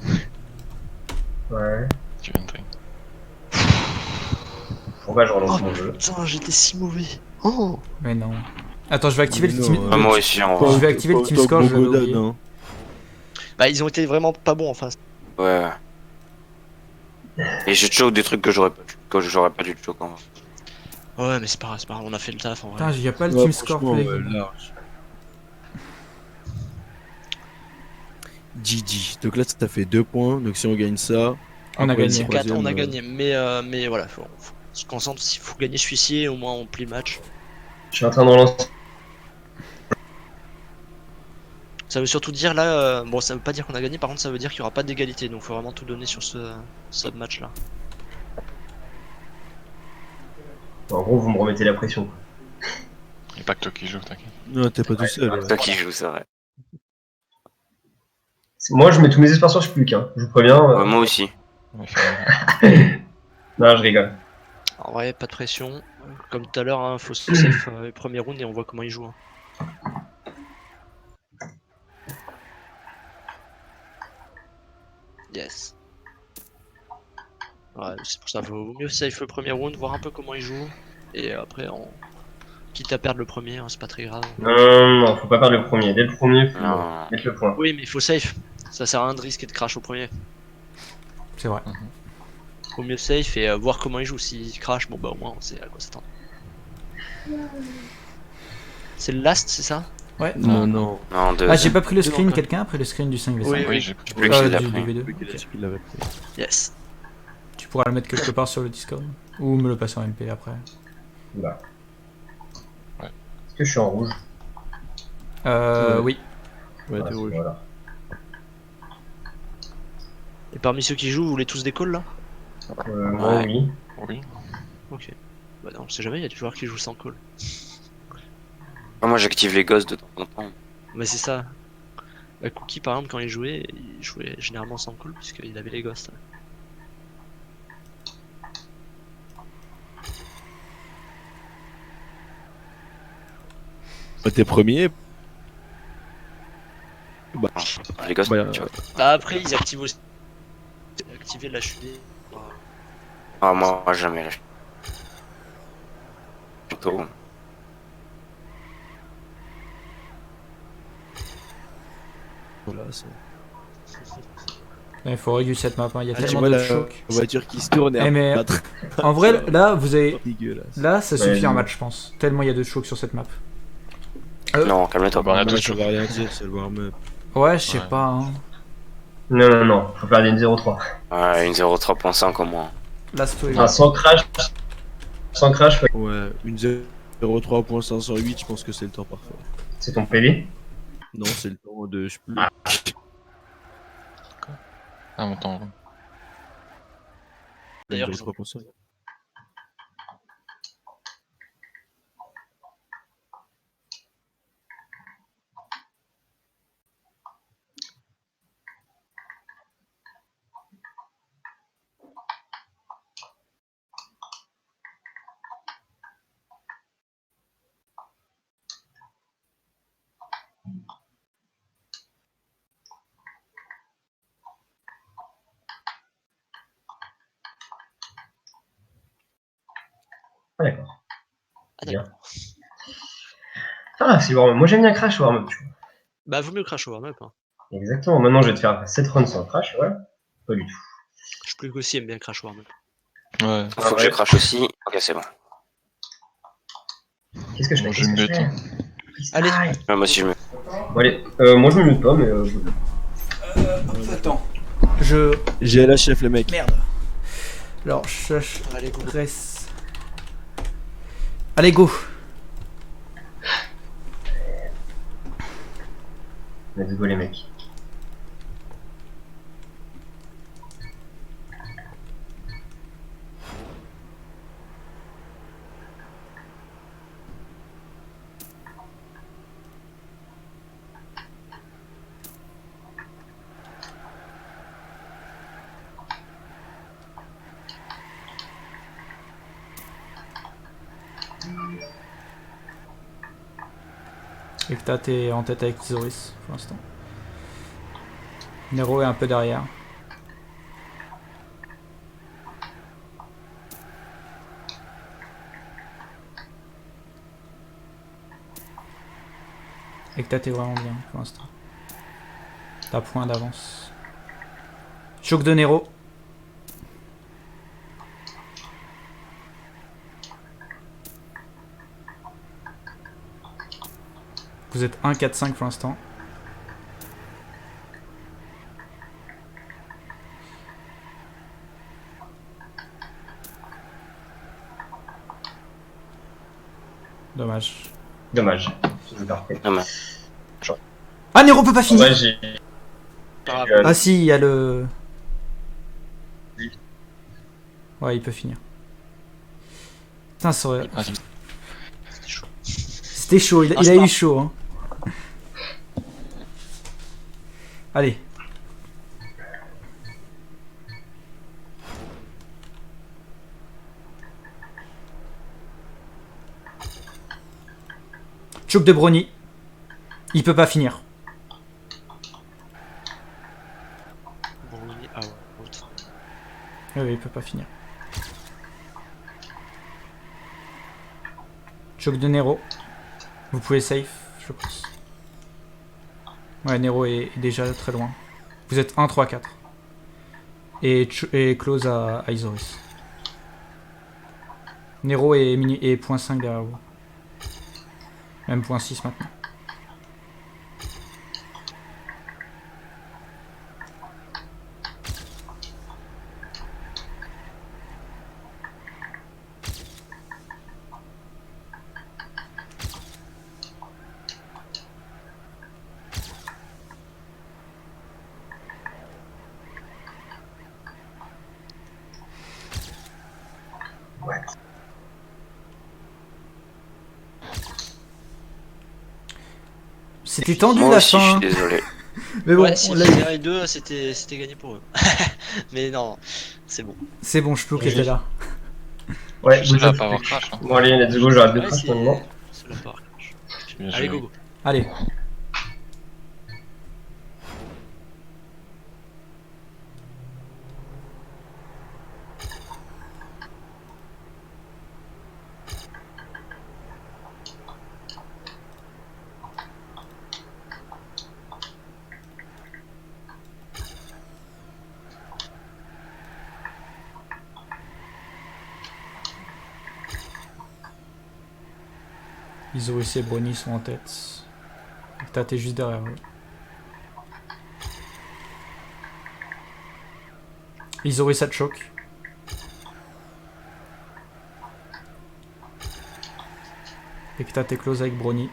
[SPEAKER 1] Ouais.
[SPEAKER 5] Tu viens de train.
[SPEAKER 1] Pourquoi je relance
[SPEAKER 4] Oh
[SPEAKER 1] mon jeu?
[SPEAKER 4] putain, j'étais si mauvais. Oh.
[SPEAKER 3] Mais non. Attends, je vais activer
[SPEAKER 6] Mais
[SPEAKER 3] le
[SPEAKER 6] non,
[SPEAKER 3] team.
[SPEAKER 6] hein.
[SPEAKER 2] Ah, moi aussi, en
[SPEAKER 3] Je
[SPEAKER 2] vrai.
[SPEAKER 3] vais activer le team score, je l'avais oublié.
[SPEAKER 6] Hein.
[SPEAKER 4] Bah, ils ont été vraiment pas bons en face.
[SPEAKER 2] Ouais. Et j'ai choke des trucs que j'aurais pas dû choke en vrai.
[SPEAKER 4] Ouais, mais c'est pas grave, on a fait le taf en vrai.
[SPEAKER 3] Putain, il y a pas le
[SPEAKER 6] Ouais,
[SPEAKER 3] team score
[SPEAKER 6] franchement,
[SPEAKER 3] play.
[SPEAKER 6] large. GG. Donc là, ça fait 2 points. Donc si on gagne ça,
[SPEAKER 3] On a
[SPEAKER 6] après,
[SPEAKER 3] gagné.
[SPEAKER 6] le
[SPEAKER 4] 4, on a
[SPEAKER 6] troisième,
[SPEAKER 4] gagné, mais voilà, faut se concentrer, s'il faut gagner celui-ci, au moins on plie le match.
[SPEAKER 1] Je suis en train de relancer.
[SPEAKER 4] Ça veut surtout dire là, bon ça veut pas dire qu'on a gagné, par contre ça veut dire qu'il y aura pas d'égalité, donc faut vraiment tout donner sur ce match là.
[SPEAKER 1] En gros, vous me remettez la pression.
[SPEAKER 5] Y'a pas que toi qui joue, t'inquiète.
[SPEAKER 6] Non, t'es pas tout seul.
[SPEAKER 1] ouais.
[SPEAKER 6] ouais.
[SPEAKER 2] Toi qui joue, c'est vrai.
[SPEAKER 1] Moi, je mets tous mes espoirs sur Spluk, hein. Je vous préviens.
[SPEAKER 2] Ouais, moi aussi.
[SPEAKER 5] Ouais, fait-
[SPEAKER 1] Non, je rigole.
[SPEAKER 4] En vrai, pas de pression. Comme tout à l'heure, hein, faut se safe le premier round et on voit comment il joue. Hein. Yes. Ouais, c'est pour ça, vaut mieux safe le premier round, voir un peu comment il joue. Et après, quitte à perdre le premier, hein, c'est pas très grave.
[SPEAKER 1] Non, faut pas perdre le premier. Dès le premier, faut
[SPEAKER 2] Non.
[SPEAKER 1] mettre le point.
[SPEAKER 4] Oui, mais il faut safe. Ça sert à rien de risquer de crash au premier.
[SPEAKER 3] C'est vrai.
[SPEAKER 4] Faut mieux safe et voir comment il joue. S'il crash, bon bah au moins on sait à quoi s'attendre. C'est le last, c'est ça?
[SPEAKER 3] Ouais.
[SPEAKER 6] Non, non.
[SPEAKER 2] Non, deux.
[SPEAKER 3] Ah, j'ai pas pris le
[SPEAKER 4] Deux
[SPEAKER 3] screen,
[SPEAKER 4] encore.
[SPEAKER 3] quelqu'un a pris le screen du 5v5
[SPEAKER 4] Oui,
[SPEAKER 5] Oui, j'ai
[SPEAKER 2] Plus que
[SPEAKER 3] Ah,
[SPEAKER 2] il l'a
[SPEAKER 3] du
[SPEAKER 2] pris.
[SPEAKER 3] V2.
[SPEAKER 6] Lui qui l'avait pris.
[SPEAKER 4] Yes.
[SPEAKER 3] Tu pourras le mettre quelque part sur le Discord. Ou me le passer en MP après.
[SPEAKER 1] Là.
[SPEAKER 5] Ouais.
[SPEAKER 1] Est-ce que je suis en rouge?
[SPEAKER 3] Oui.
[SPEAKER 6] Ouais,
[SPEAKER 1] Ah,
[SPEAKER 6] t'es rouge.
[SPEAKER 1] voilà.
[SPEAKER 4] Et parmi ceux qui jouent, vous voulez tous des calls là?
[SPEAKER 1] Moi,
[SPEAKER 2] Ouais.
[SPEAKER 1] oui.
[SPEAKER 5] Oui.
[SPEAKER 4] Ok. Bah non, je sais jamais, il y a des joueurs qui jouent sans call.
[SPEAKER 2] Ah, moi, j'active les gosses de temps en temps.
[SPEAKER 4] Mais c'est ça. Bah, Cookie par exemple, quand il jouait généralement sans call puisqu'il avait les ghosts.
[SPEAKER 6] T'es premier.
[SPEAKER 2] Les gosses,
[SPEAKER 6] Bah,
[SPEAKER 2] tu vois.
[SPEAKER 4] Bah après, ils activent aussi. Activer la chute.
[SPEAKER 2] Ah, moi, jamais. Là. Plutôt.
[SPEAKER 6] voilà, ça.
[SPEAKER 3] Il faut réguler cette map, hein. Il y a
[SPEAKER 6] Ah, tu
[SPEAKER 3] tellement
[SPEAKER 6] vois
[SPEAKER 3] de
[SPEAKER 6] la
[SPEAKER 3] chocs.
[SPEAKER 6] voiture qui se tourne et
[SPEAKER 3] Eh, mais-
[SPEAKER 6] à battre.
[SPEAKER 3] En vrai, là, vous avez.
[SPEAKER 6] Dégueulasse.
[SPEAKER 3] Là, ça
[SPEAKER 1] Ouais,
[SPEAKER 3] suffit un
[SPEAKER 1] non.
[SPEAKER 3] match, je pense. Tellement il y a de chocs sur cette map.
[SPEAKER 2] Non, calme-toi.
[SPEAKER 5] Bah, on a
[SPEAKER 6] Moi,
[SPEAKER 5] tous
[SPEAKER 6] ça
[SPEAKER 5] chaud.
[SPEAKER 6] va rien dire, c'est le warm-up.
[SPEAKER 3] Ouais, je sais
[SPEAKER 5] Ouais.
[SPEAKER 3] pas, hein.
[SPEAKER 1] Non, faut perdre une 0-3.
[SPEAKER 2] Ouais, une 0.3.5 au moins.
[SPEAKER 3] Last wave.
[SPEAKER 1] Enfin, sans crash. Sans crash, faut-
[SPEAKER 6] Ouais, une 0.3.508, je pense que c'est le temps parfait.
[SPEAKER 1] c'est ton PV.
[SPEAKER 6] Non, c'est le temps de. Je peux...
[SPEAKER 5] Ah, mon temps.
[SPEAKER 4] D'ailleurs, ils ont
[SPEAKER 6] 0.3.5.
[SPEAKER 1] Ah, d'accord.
[SPEAKER 4] Ah,
[SPEAKER 1] Bien.
[SPEAKER 4] d'accord.
[SPEAKER 1] Ah, c'est warm-up. Moi, j'aime bien crash warm-up, tu vois.
[SPEAKER 4] Bah vaut mieux crash au warm-up. Hein.
[SPEAKER 1] Exactement. Maintenant, je vais te faire 7 runs sans crash, ouais. Pas du tout.
[SPEAKER 4] Je peux aussi aime bien crash au warm-up.
[SPEAKER 5] Ouais.
[SPEAKER 2] Faut que
[SPEAKER 1] ouais.
[SPEAKER 2] je crache aussi. Ok, c'est bon.
[SPEAKER 1] Qu'est-ce que je fais?
[SPEAKER 5] Moi, je
[SPEAKER 1] Qu'est-ce
[SPEAKER 5] me
[SPEAKER 1] que je
[SPEAKER 5] mute.
[SPEAKER 1] fais
[SPEAKER 4] Allez.
[SPEAKER 1] Freestyle.
[SPEAKER 2] Ouais, moi aussi, je me.
[SPEAKER 1] Bon, allez. Moi, je me mute pas, mais.
[SPEAKER 3] Attends. Je.
[SPEAKER 6] J'ai la chef, les mecs.
[SPEAKER 3] Merde. Alors, je
[SPEAKER 4] Allez, go.
[SPEAKER 3] reste. Allez, go.
[SPEAKER 1] Let's go, les mecs.
[SPEAKER 3] Ekta, t'es en tête avec Isoris pour l'instant. Nero est un peu derrière. Ekta, t'es vraiment bien pour l'instant. T'as point d'avance. Choc de Nero. Vous êtes 1-4-5 pour l'instant. Dommage.
[SPEAKER 1] Dommage. Je joue parfait.
[SPEAKER 3] Ah, Nero peut pas finir.
[SPEAKER 1] Ouais, j'ai.
[SPEAKER 4] Pas grave.
[SPEAKER 3] Ah si, il y a le... Ouais, il peut finir. Putain, ça aurait...
[SPEAKER 5] Vas-y.
[SPEAKER 4] C'était chaud.
[SPEAKER 3] C'était chaud, il
[SPEAKER 4] Ah,
[SPEAKER 3] a
[SPEAKER 4] c'est
[SPEAKER 3] eu
[SPEAKER 4] pas-
[SPEAKER 3] chaud. Hein. Allez. Choc de Brony. Il peut pas finir.
[SPEAKER 4] Bruni out.
[SPEAKER 3] Oui, il peut pas finir. Choc de Nero. Vous pouvez safe, je pense. Ouais, Nero est déjà très loin. Vous êtes 1-3-4. Et close à Isoris. Nero est, est point 5 derrière vous. Même point 6 maintenant. C'était tendu
[SPEAKER 2] Moi
[SPEAKER 3] la
[SPEAKER 2] aussi, je
[SPEAKER 3] fin.
[SPEAKER 2] suis désolé.
[SPEAKER 3] Mais bon,
[SPEAKER 4] Ouais, si
[SPEAKER 3] on
[SPEAKER 4] ils
[SPEAKER 3] l'a-
[SPEAKER 4] faisaient 2, c'était gagné pour eux. Mais non, c'est bon.
[SPEAKER 3] c'est bon, je peux qui était là.
[SPEAKER 1] Ouais,
[SPEAKER 5] Je suis
[SPEAKER 1] vous
[SPEAKER 5] là à
[SPEAKER 1] êtes-
[SPEAKER 5] pas avoir crash. Hein.
[SPEAKER 1] Bon, allez, let's go, j'arrête de
[SPEAKER 4] Ouais,
[SPEAKER 1] crash maintenant.
[SPEAKER 4] c'est le parc.
[SPEAKER 5] Bien
[SPEAKER 4] Allez,
[SPEAKER 5] joué.
[SPEAKER 4] go go.
[SPEAKER 3] Allez. Isoris et Brony sont en tête. T'as t'es juste derrière eux. Isoris ça te choque. Et que t'as tes close avec Brony.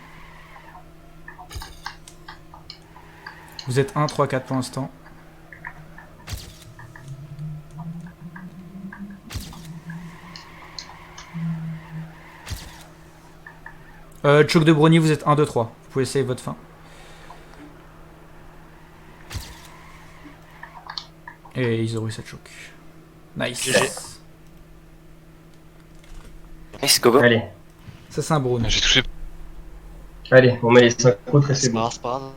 [SPEAKER 3] Vous êtes 1, 3, 4 pour l'instant. Choc de Brony, vous êtes 1, 2, 3. Vous pouvez essayer votre fin. Et Isoris ça te choque. Nice.
[SPEAKER 4] GG.
[SPEAKER 2] Nice, go go.
[SPEAKER 1] Allez,
[SPEAKER 3] Ça c'est un Brony.
[SPEAKER 5] J'ai touché.
[SPEAKER 1] allez, on met les 5 autres et c'est
[SPEAKER 4] C'est pas
[SPEAKER 1] bon.
[SPEAKER 4] grave, c'est pas grave.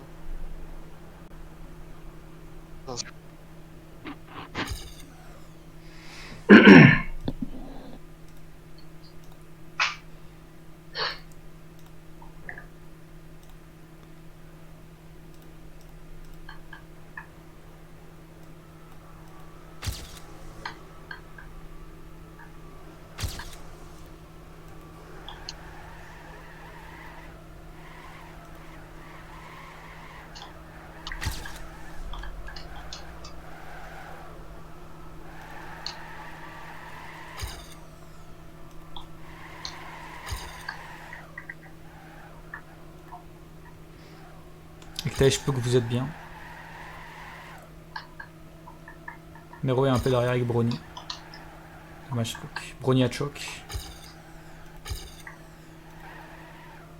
[SPEAKER 3] Et que je peux que vous êtes bien. Nero est un peu derrière avec Brony. Dommage, choke. Brony a choke.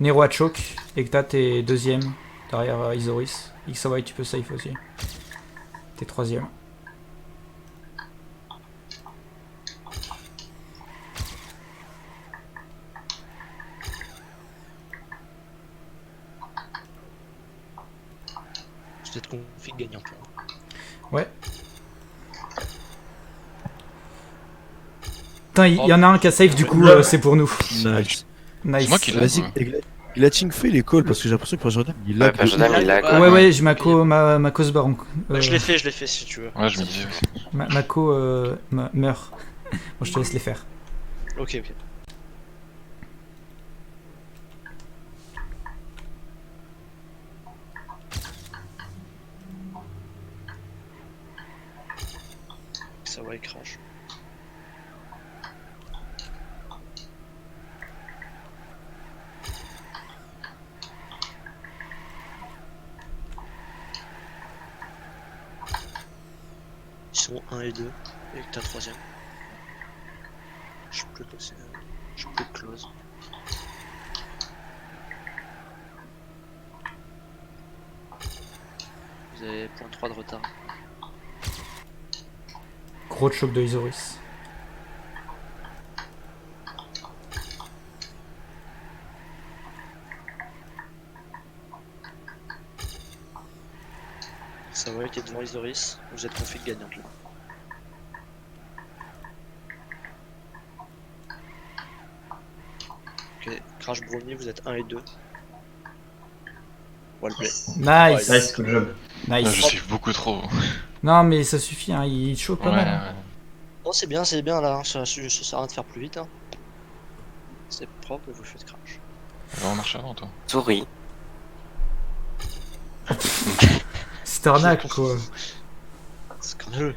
[SPEAKER 3] Nero a choke. Et que t'es deuxième derrière Isoris. XOY tu peux safe aussi. T'es troisième.
[SPEAKER 4] Vous êtes config gagnant point.
[SPEAKER 3] Ouais. Putain, il y en a un qui a save, du coup, c'est pour nous.
[SPEAKER 6] Nice.
[SPEAKER 3] Nice.
[SPEAKER 5] C'est moi qui l'ai.
[SPEAKER 6] Vas-y,
[SPEAKER 5] Ouais.
[SPEAKER 6] il a ting fait les calls parce que j'ai l'impression que Pajodam il
[SPEAKER 2] Ouais,
[SPEAKER 6] lag.
[SPEAKER 2] Pajodam, il lag.
[SPEAKER 3] Ouais, ouais, je ma cause bar.
[SPEAKER 4] Je l'ai fait si tu veux.
[SPEAKER 5] Ouais, je me disais aussi.
[SPEAKER 3] Mako meurt. Bon, je te laisse les faire.
[SPEAKER 4] Ok. Ça va, il crash. Ils sont 1 et 2 avec ta troisième. Je peux passer. Je peux close. Vous avez 0.3 de retard.
[SPEAKER 3] Gros choc de Isoris.
[SPEAKER 4] Ça va, t'es devant Isoris. Vous êtes config gagnante là. Ok, Crash Brownie, vous êtes 1 et 2. Wallplay.
[SPEAKER 3] Nice.
[SPEAKER 1] Nice, good job.
[SPEAKER 5] Là, je
[SPEAKER 3] Nice.
[SPEAKER 5] suis beaucoup trop.
[SPEAKER 3] Non, mais ça suffit, hein, il choque pas
[SPEAKER 5] Ouais,
[SPEAKER 3] mal. Hein.
[SPEAKER 5] ouais.
[SPEAKER 4] Non, c'est bien là, hein. Ça sert à rien de faire plus vite. Hein. C'est propre, vous faites crash.
[SPEAKER 5] Va en marche avant, toi.
[SPEAKER 2] Souris.
[SPEAKER 3] C'est arnaque, quoi.
[SPEAKER 4] Scandaleux.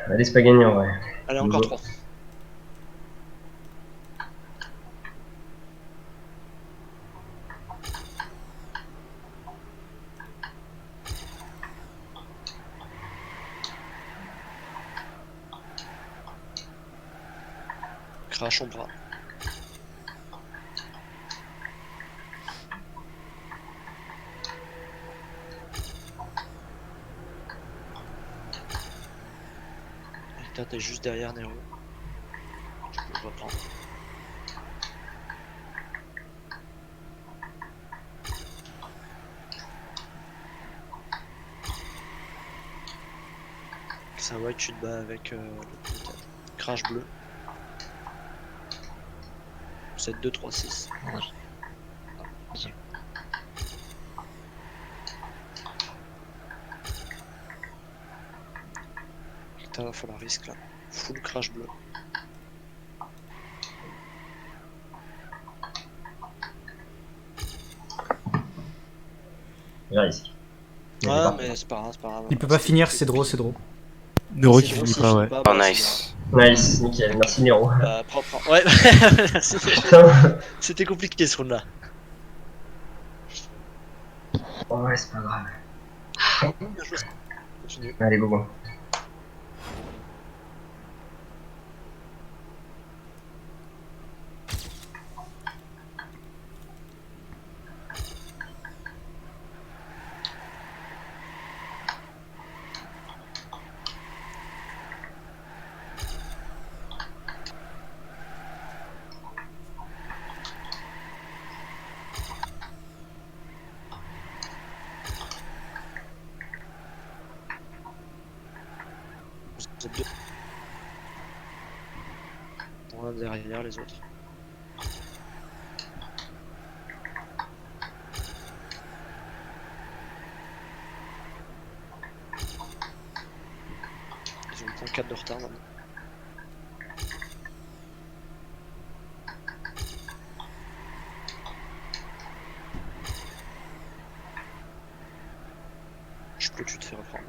[SPEAKER 1] Allez, c'est pas gagné en vrai.
[SPEAKER 4] Allez, encore
[SPEAKER 1] Go.
[SPEAKER 4] 3. Crash en bras. Putain, t'es juste derrière Nero. Tu peux le reprendre. Ça va, tu te bats avec le Crash bleu. 7, 2, 3, 6.
[SPEAKER 5] Ouais. Désolé.
[SPEAKER 4] Putain, va falloir risque là. Full Crash bleu.
[SPEAKER 1] Il risque.
[SPEAKER 4] Ah, mais c'est pas grave.
[SPEAKER 3] Il peut pas finir, c'est drôle, c'est drôle.
[SPEAKER 6] Neuro qui finit pas, ouais.
[SPEAKER 2] Oh, nice.
[SPEAKER 1] Nice, nickel, merci Nero.
[SPEAKER 4] Propre. Ouais,
[SPEAKER 1] Putain.
[SPEAKER 4] c'était compliqué ce round là.
[SPEAKER 1] Oh, ouais, c'est pas grave.
[SPEAKER 4] Bien joué. Continue.
[SPEAKER 1] Allez, go, go.
[SPEAKER 4] Vous êtes deux. On est derrière les autres. Ils ont 0.4 de retard maintenant. Je peux, tu te fais reprendre.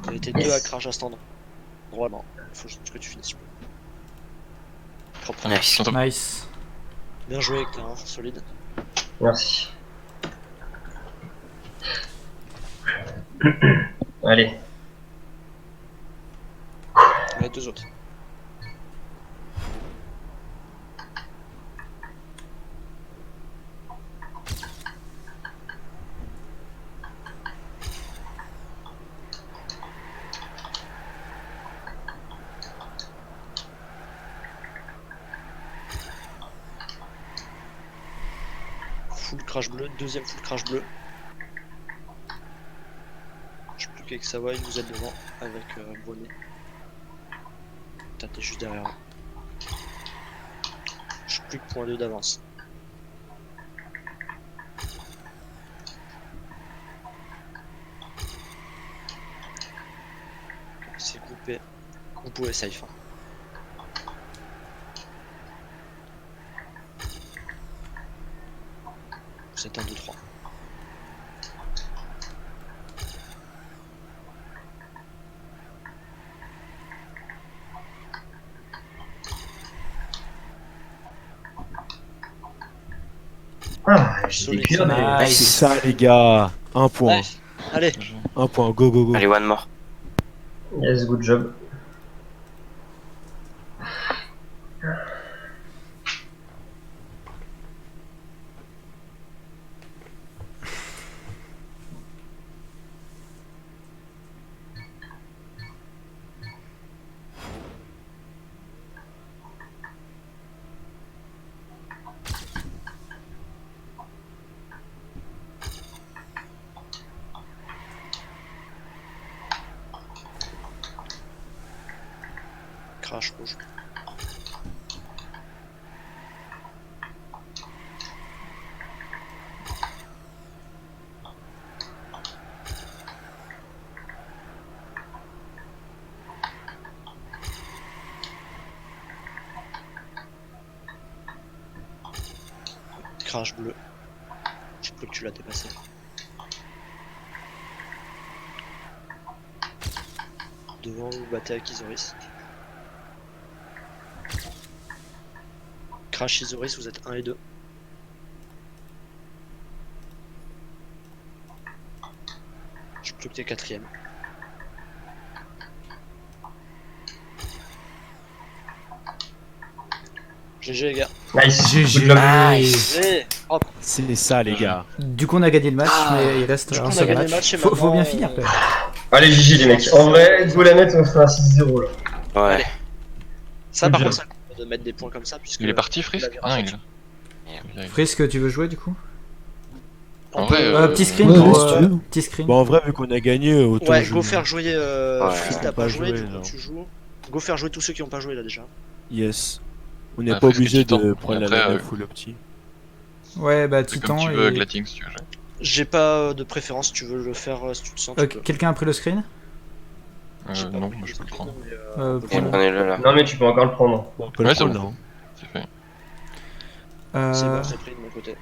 [SPEAKER 4] T'as été deux à crash à cet endroit. Droit, faut juste que tu finisses. Propre.
[SPEAKER 2] Nice.
[SPEAKER 3] Nice.
[SPEAKER 4] Bien joué, Hector, hein, solide.
[SPEAKER 1] Merci. Allez.
[SPEAKER 4] Ouais, deux autres. full crash bleu, deuxième full crash bleu. Je sais plus qu'avec Savoy, vous êtes devant avec Bonnet. Putain, t'es juste derrière. Je suis plus que point 2 d'avance. C'est coupé. Vous pouvez safe. Hein. C'est 1, 2, 3.
[SPEAKER 1] Ah, j'ai des cuirs, mais...
[SPEAKER 3] Nice.
[SPEAKER 6] C'est ça, les gars. Un point.
[SPEAKER 4] Nice. Allez,
[SPEAKER 6] Un point. Go, go, go.
[SPEAKER 2] Allez, one more.
[SPEAKER 1] Yes, good job.
[SPEAKER 4] crash rouge. Crash bleu. Je peux que tu l'as dépassé. Devant, vous battez avec Isoris. Crash Isoris, vous êtes 1 et 2. Je peux que t'es 4ème. GG les gars.
[SPEAKER 1] Nice.
[SPEAKER 3] GG.
[SPEAKER 1] Good job.
[SPEAKER 4] GG. Hop.
[SPEAKER 6] C'est ça, les gars.
[SPEAKER 3] Du coup, on a gagné le match, mais il reste
[SPEAKER 4] Du coup,
[SPEAKER 3] un
[SPEAKER 4] on a
[SPEAKER 3] seul
[SPEAKER 4] gagné le
[SPEAKER 3] match.
[SPEAKER 4] match et
[SPEAKER 3] Faut
[SPEAKER 4] maintenant,
[SPEAKER 3] bien finir, quand même.
[SPEAKER 1] Allez, GG les mecs. En vrai, go la mettre, on fait un 6-0 là.
[SPEAKER 2] Ouais.
[SPEAKER 4] Ça, par
[SPEAKER 1] Good
[SPEAKER 4] contre, ça de mettre des points comme ça, puisque.
[SPEAKER 5] Il est parti, Frisk?
[SPEAKER 4] il
[SPEAKER 5] Ah non,
[SPEAKER 4] avait
[SPEAKER 5] il est là. Il est-
[SPEAKER 3] Frisk, tu veux jouer, du coup
[SPEAKER 5] En vrai,
[SPEAKER 3] Petit screen
[SPEAKER 6] ouais,
[SPEAKER 3] pour...
[SPEAKER 6] si tu veux.
[SPEAKER 3] petit screen.
[SPEAKER 6] Bon, en vrai, vu qu'on a gagné, autant
[SPEAKER 4] Ouais,
[SPEAKER 6] jouer.
[SPEAKER 4] go faire jouer.
[SPEAKER 2] Ouais,
[SPEAKER 4] Frisk,
[SPEAKER 6] on
[SPEAKER 4] t'as
[SPEAKER 6] peut
[SPEAKER 4] pas
[SPEAKER 6] pas
[SPEAKER 4] joué,
[SPEAKER 6] jouer,
[SPEAKER 4] du coup
[SPEAKER 6] genre.
[SPEAKER 4] tu joues. Go faire jouer tous ceux qui ont pas joué là déjà.
[SPEAKER 6] Yes. On n'est
[SPEAKER 5] Ouais,
[SPEAKER 6] pas
[SPEAKER 5] Frisk et
[SPEAKER 6] obligé
[SPEAKER 5] Titan.
[SPEAKER 6] de
[SPEAKER 5] Et
[SPEAKER 6] prendre
[SPEAKER 5] après,
[SPEAKER 6] la full opti.
[SPEAKER 3] Ouais, bah,
[SPEAKER 5] C'est comme
[SPEAKER 3] Titan
[SPEAKER 5] tu veux,
[SPEAKER 3] et...
[SPEAKER 5] Glatting, si tu veux jouer.
[SPEAKER 4] J'ai pas de préférence, si tu veux le faire, si tu te sens. Tu peux.
[SPEAKER 3] Quelqu'un a pris le screen
[SPEAKER 4] J'ai pas
[SPEAKER 5] Non,
[SPEAKER 4] pris
[SPEAKER 5] moi je peux le prendre.
[SPEAKER 4] mais,
[SPEAKER 3] Euh,
[SPEAKER 4] on peut
[SPEAKER 3] prends-le.
[SPEAKER 4] prendre.
[SPEAKER 2] Prenez-le là.
[SPEAKER 1] Non, mais tu peux encore le prendre.
[SPEAKER 6] On peut
[SPEAKER 5] Ouais,
[SPEAKER 6] le
[SPEAKER 5] c'est
[SPEAKER 6] prendre,
[SPEAKER 5] bon.
[SPEAKER 6] là.
[SPEAKER 5] C'est fait.
[SPEAKER 4] C'est
[SPEAKER 3] Euh,
[SPEAKER 4] bon, j'ai pris de mon côté.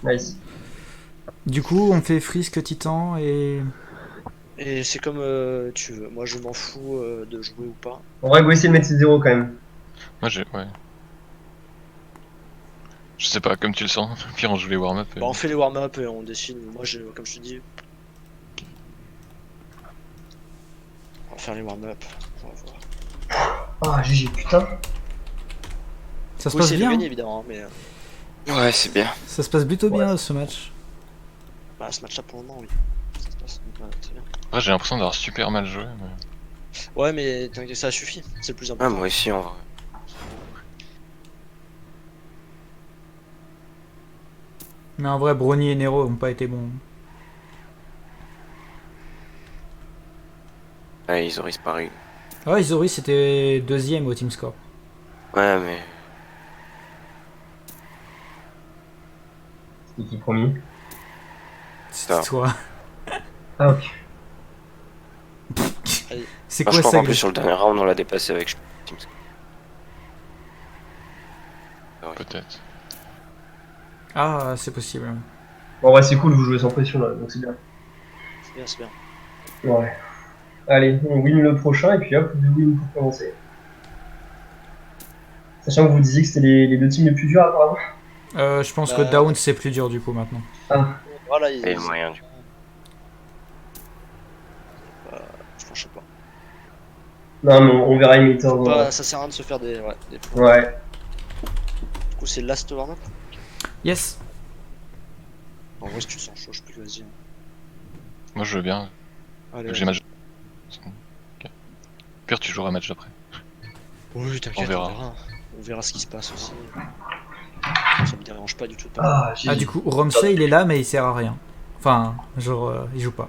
[SPEAKER 1] Nice.
[SPEAKER 3] Du coup, on fait Frisk, Titan et...
[SPEAKER 4] Et c'est comme tu veux. Moi je m'en fous de jouer ou pas.
[SPEAKER 1] On va go essayer de mettre 6-0 quand même.
[SPEAKER 5] Moi j'ai. Ouais. Je sais pas, comme tu le sens. Pire, on joue les warm-up.
[SPEAKER 4] Bah, on fait les warm-up et on décide. Moi, comme je te dis, on va faire les warm-up. On va voir.
[SPEAKER 1] Ah, GG, putain.
[SPEAKER 3] Ça se
[SPEAKER 4] Faut
[SPEAKER 3] passe
[SPEAKER 4] essayer de
[SPEAKER 3] bien,
[SPEAKER 4] gagner évidemment, hein, mais
[SPEAKER 2] Ouais, c'est bien.
[SPEAKER 3] ça se passe plutôt bien, ce match.
[SPEAKER 4] bah, ce match-là pour le moment, oui. Ça se passe très bien.
[SPEAKER 5] Ouais, j'ai l'impression d'avoir super mal joué. Mais...
[SPEAKER 4] Ouais, mais t'inquiète, ça suffit. C'est le plus
[SPEAKER 2] Ah,
[SPEAKER 4] important.
[SPEAKER 2] moi aussi en vrai.
[SPEAKER 3] Mais en vrai, Brony et Nero ont pas été bons.
[SPEAKER 2] Ouais, ils ont disparu.
[SPEAKER 3] Ah, Isoris c'était deuxième au team score.
[SPEAKER 2] Ouais, mais.
[SPEAKER 1] C'est qui promis?
[SPEAKER 3] C'était
[SPEAKER 2] Ça.
[SPEAKER 3] toi.
[SPEAKER 1] Ah, ok.
[SPEAKER 3] C'est
[SPEAKER 2] Enfin,
[SPEAKER 3] quoi
[SPEAKER 2] je crois
[SPEAKER 3] ça
[SPEAKER 2] qu'en plus sur le dernier round on l'a dépassé avec.
[SPEAKER 5] Peut-être.
[SPEAKER 3] Ah, c'est possible.
[SPEAKER 1] Bon, ouais, c'est cool, vous jouez sans pression là, donc c'est bien.
[SPEAKER 4] C'est bien, c'est bien.
[SPEAKER 1] Ouais. Allez, on win le prochain et puis hop, deux wins pour commencer. Sachant que vous disiez que c'était les deux teams les plus durs apparemment.
[SPEAKER 3] Je pense
[SPEAKER 4] Bah,
[SPEAKER 3] que Down c'est plus dur du coup maintenant.
[SPEAKER 1] Ah,
[SPEAKER 4] Voilà,
[SPEAKER 2] Il y a moyen du coup.
[SPEAKER 4] je sais pas.
[SPEAKER 1] non, mais on verra les metteurs.
[SPEAKER 4] Bah, ça sert à rien de se faire des points.
[SPEAKER 1] Ouais.
[SPEAKER 4] Du coup, c'est last warm-up.
[SPEAKER 3] Yes.
[SPEAKER 4] En vrai, si tu te sens chaud, je peux que vas-y.
[SPEAKER 5] Moi je veux bien.
[SPEAKER 4] Allez,
[SPEAKER 5] Vu que j'ai match. Ok. Pire, tu joueras match après.
[SPEAKER 4] oui, t'inquiète,
[SPEAKER 5] On verra.
[SPEAKER 4] On verra ce qui se passe aussi. Ça me dérange pas du tout de pas.
[SPEAKER 1] Ah,
[SPEAKER 3] Ah, du coup, Romsey, il est là, mais il sert à rien. Enfin, genre, il joue pas.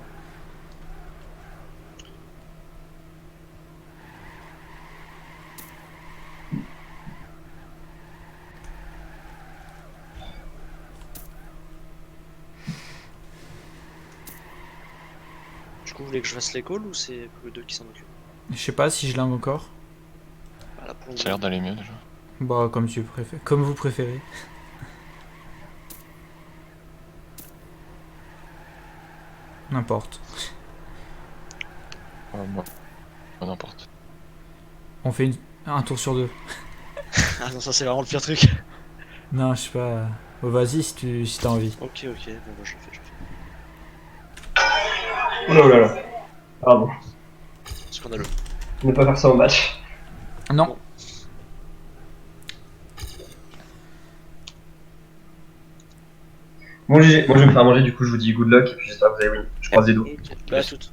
[SPEAKER 4] Du coup, vous voulez que je fasse les calls ou c'est eux deux qui s'en occupent?
[SPEAKER 3] Je sais pas si je l'ai encore.
[SPEAKER 4] Voilà, pour le
[SPEAKER 5] Ça a l'air d'aller mieux déjà.
[SPEAKER 3] Bah, comme tu préfères. Comme vous préférez. N'importe.
[SPEAKER 5] Moi, n'importe.
[SPEAKER 3] On fait un tour sur deux.
[SPEAKER 4] Ah non, ça c'est vraiment le pire truc.
[SPEAKER 3] Non, je sais pas. Oh, vas-y si t'as envie.
[SPEAKER 4] Ok, ok, bon bah je le fais.
[SPEAKER 1] Oh là là. Pardon.
[SPEAKER 4] Scandaleux.
[SPEAKER 1] Ne pas faire ça au match.
[SPEAKER 3] Non.
[SPEAKER 1] Bon, GG. Moi, je vais me faire manger, du coup, je vous dis good luck, et puis j'espère que vous allez win. Je croise les doigts.
[SPEAKER 4] Ok, bah à toutes.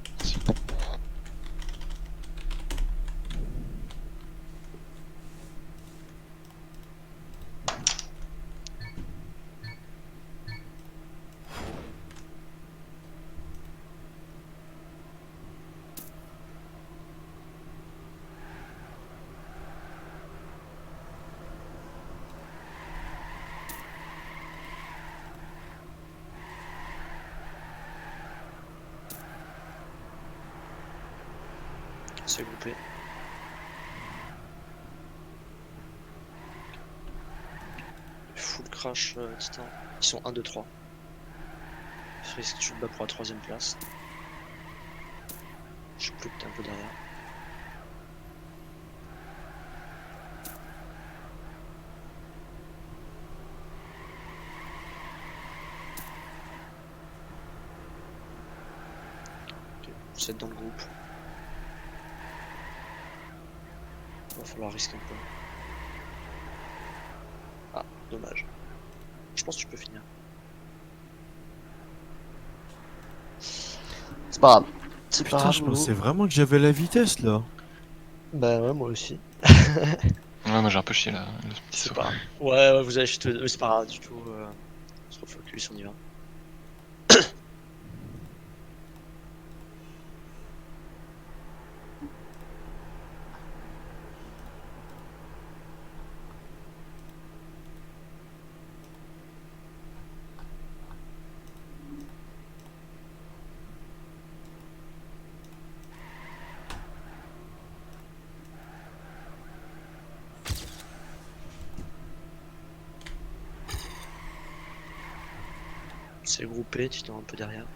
[SPEAKER 4] S'il vous plaît. Full crash Titan. Ils sont 1, 2, 3. Frisk, tu te bats pour la 3ème place. Je sais plus que t'es un peu derrière. Ok, vous êtes dans le groupe. Va falloir risquer un peu. Ah, dommage. Je pense que tu peux finir. C'est pas grave. C'est pas
[SPEAKER 6] Putain,
[SPEAKER 4] grave.
[SPEAKER 6] je pensais vraiment que j'avais la vitesse là.
[SPEAKER 4] Bah ouais, moi aussi.
[SPEAKER 5] Ouais, moi j'ai un peu chié là, le petit
[SPEAKER 4] C'est
[SPEAKER 5] saut.
[SPEAKER 4] pas grave. Ouais, vous avez chuté. C'est pas grave du tout. On se refocus, on y va. C'est groupé, tu t'es un peu derrière.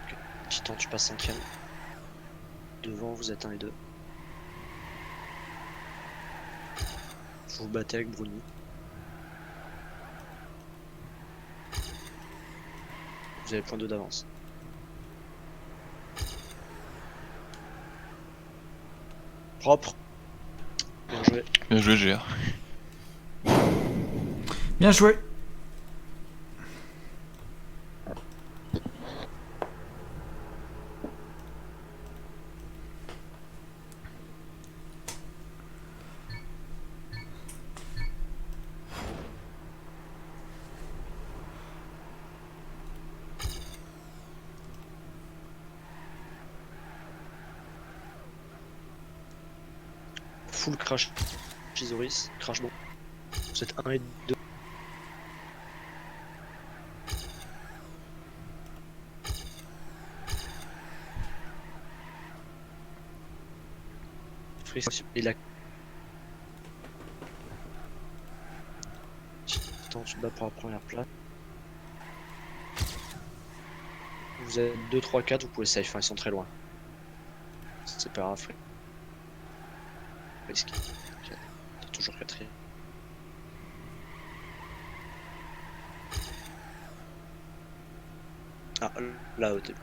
[SPEAKER 4] Ok. Titan, tu passes 5ème. Devant, vous êtes 1 et 2. Vous vous battez avec Bruni. Vous avez point 2 d'avance. Propre. Bien joué.
[SPEAKER 5] Bien joué, GR.
[SPEAKER 3] Bien joué.
[SPEAKER 4] Full crash. Chizoris. Crash bon. Vous êtes 1 et 2. Frisk et la. Titan, tu te bats pour la première place. Vous êtes 2, 3, 4, vous pouvez safe, enfin, ils sont très loin. C'est pas grave. Frisk. Ok. T'es toujours 4ème. Ah, là au début.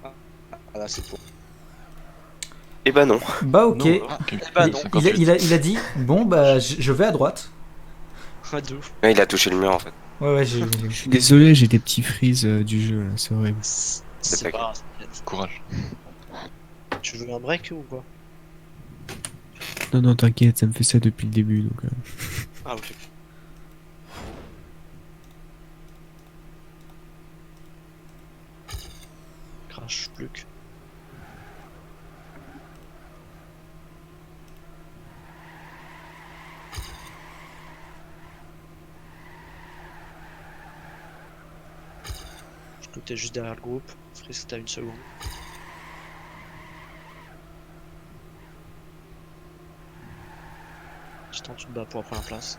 [SPEAKER 4] Ah, là c'est pour.
[SPEAKER 2] Eh ben non.
[SPEAKER 3] Bah ok.
[SPEAKER 6] Non,
[SPEAKER 5] Ah, ok.
[SPEAKER 4] bah
[SPEAKER 3] Il-
[SPEAKER 4] non.
[SPEAKER 5] 58.
[SPEAKER 3] il a dit, bon bah je vais à droite.
[SPEAKER 4] Ah, de ouf.
[SPEAKER 2] Ouais, il a touché le mur en fait.
[SPEAKER 3] Ouais,
[SPEAKER 6] Je suis désolé, j'ai des petits freeze du jeu là, c'est horrible.
[SPEAKER 4] C'est
[SPEAKER 2] pas
[SPEAKER 4] pas grave, t'inquiète.
[SPEAKER 5] Courage.
[SPEAKER 4] Tu veux un break ou quoi?
[SPEAKER 6] Non, non, t'inquiète, ça me fait ça depuis le début donc.
[SPEAKER 4] Ah, ok. Crash, plus que. Je crois que t'es juste derrière le groupe. Frisk, t'as une seconde. Je tente une bas pour la première place.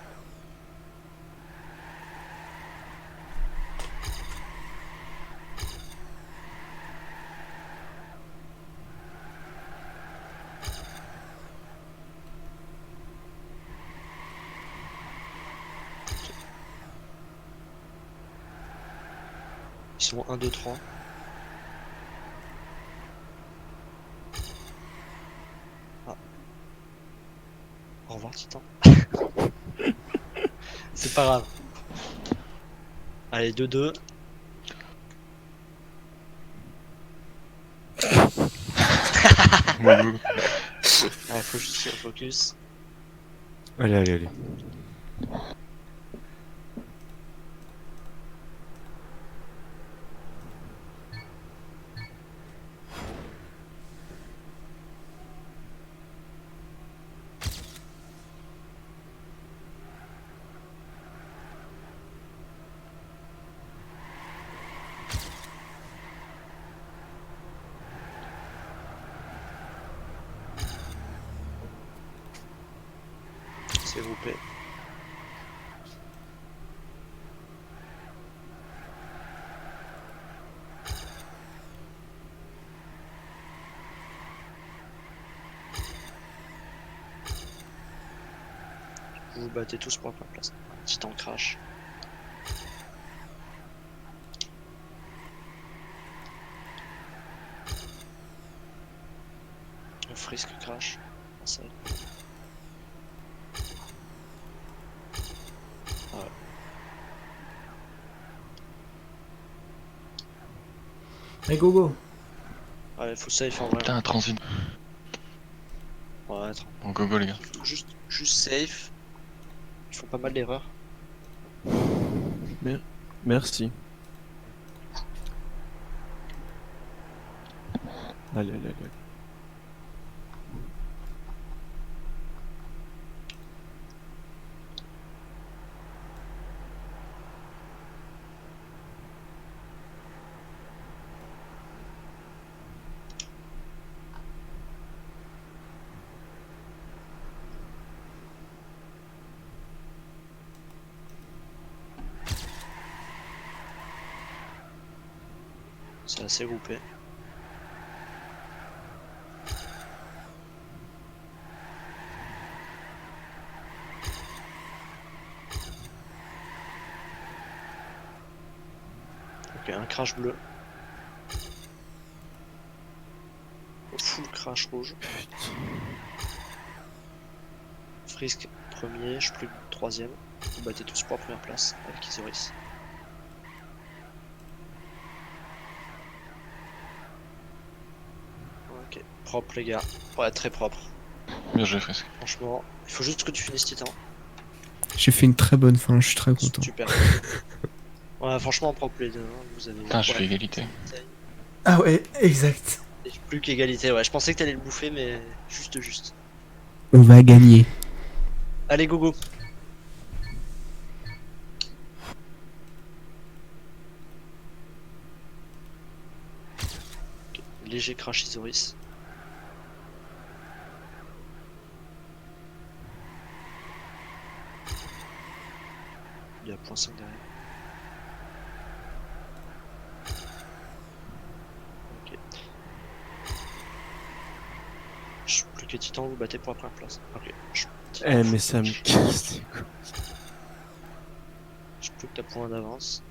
[SPEAKER 4] Ils sont 1, 2, 3. Ah. Au revoir, Titan. C'est pas grave. Allez, 2, 2.
[SPEAKER 5] Ouais, go, go.
[SPEAKER 4] Allez, faut juste se focus.
[SPEAKER 6] Allez, allez, allez.
[SPEAKER 4] S'il vous plaît. Vous vous battez tous pour la première place. Titan crash. Le Frisk crash. Ah, ça.
[SPEAKER 3] Et go go.
[SPEAKER 4] Ouais, faut safe en vrai.
[SPEAKER 5] Putain, un transit.
[SPEAKER 4] Ouais, attends.
[SPEAKER 5] Bon, go, go, les gars.
[SPEAKER 4] Juste safe. Ils font pas mal d'erreurs.
[SPEAKER 6] Merci. Allez, allez, allez.
[SPEAKER 4] C'est assez groupé. Ok, un crash bleu. Full crash rouge. Frisk premier, je plus troisième. Vous battez tous pour la première place avec Isoris. Ok, propre les gars. Ouais, très propre.
[SPEAKER 5] Bien joué, Frisk.
[SPEAKER 4] Franchement, il faut juste que tu finisses Titan.
[SPEAKER 6] J'ai fait une très bonne fin, je suis très content.
[SPEAKER 4] Super. Ouais, franchement, propre les deux. Hein. Vous avez.
[SPEAKER 5] Putain, j'ai
[SPEAKER 4] ouais.
[SPEAKER 5] fait égalité.
[SPEAKER 3] Ah ouais, exact.
[SPEAKER 4] Et plus qu'égalité, ouais. Je pensais que t'allais le bouffer, mais juste.
[SPEAKER 6] On va gagner.
[SPEAKER 4] Allez, go go. Ok, léger crash Isoris. Il y a point 5 derrière. Ok. Je suis plus que Titan, vous battez pour la première place. Ok.
[SPEAKER 6] Eh, mais ça me casse.
[SPEAKER 4] Je peux que t'as point d'avance.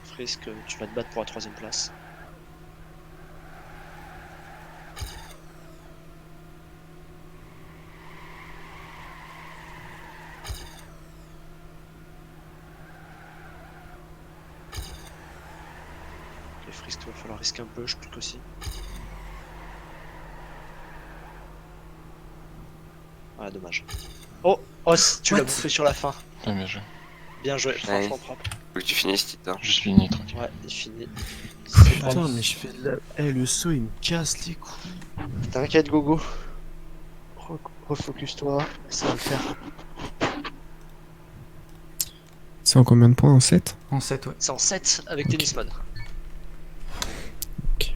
[SPEAKER 4] Frisk, tu vas te battre pour la troisième place. Frisk, il va falloir risquer un peu, je clique aussi. Ah, dommage. Oh, tu l'as
[SPEAKER 3] What?
[SPEAKER 4] bouffé sur la fin.
[SPEAKER 5] Ouais, bien joué.
[SPEAKER 4] Bien joué,
[SPEAKER 2] Ouais.
[SPEAKER 4] franchement propre.
[SPEAKER 2] Faut que tu finisses, Titan.
[SPEAKER 5] Juste fini, tranquille.
[SPEAKER 4] Ouais, il finit. C'est
[SPEAKER 3] Putain,
[SPEAKER 6] Putain, mais je fais de la... Eh, le saut, il me casse les couilles.
[SPEAKER 4] T'inquiète, Gogo. Refocus-toi, ça va le faire.
[SPEAKER 7] C'est en combien de points? En 7?
[SPEAKER 3] En 7, ouais.
[SPEAKER 4] C'est en 7 avec
[SPEAKER 7] Ok.
[SPEAKER 4] Tennis Mode.
[SPEAKER 7] Ok.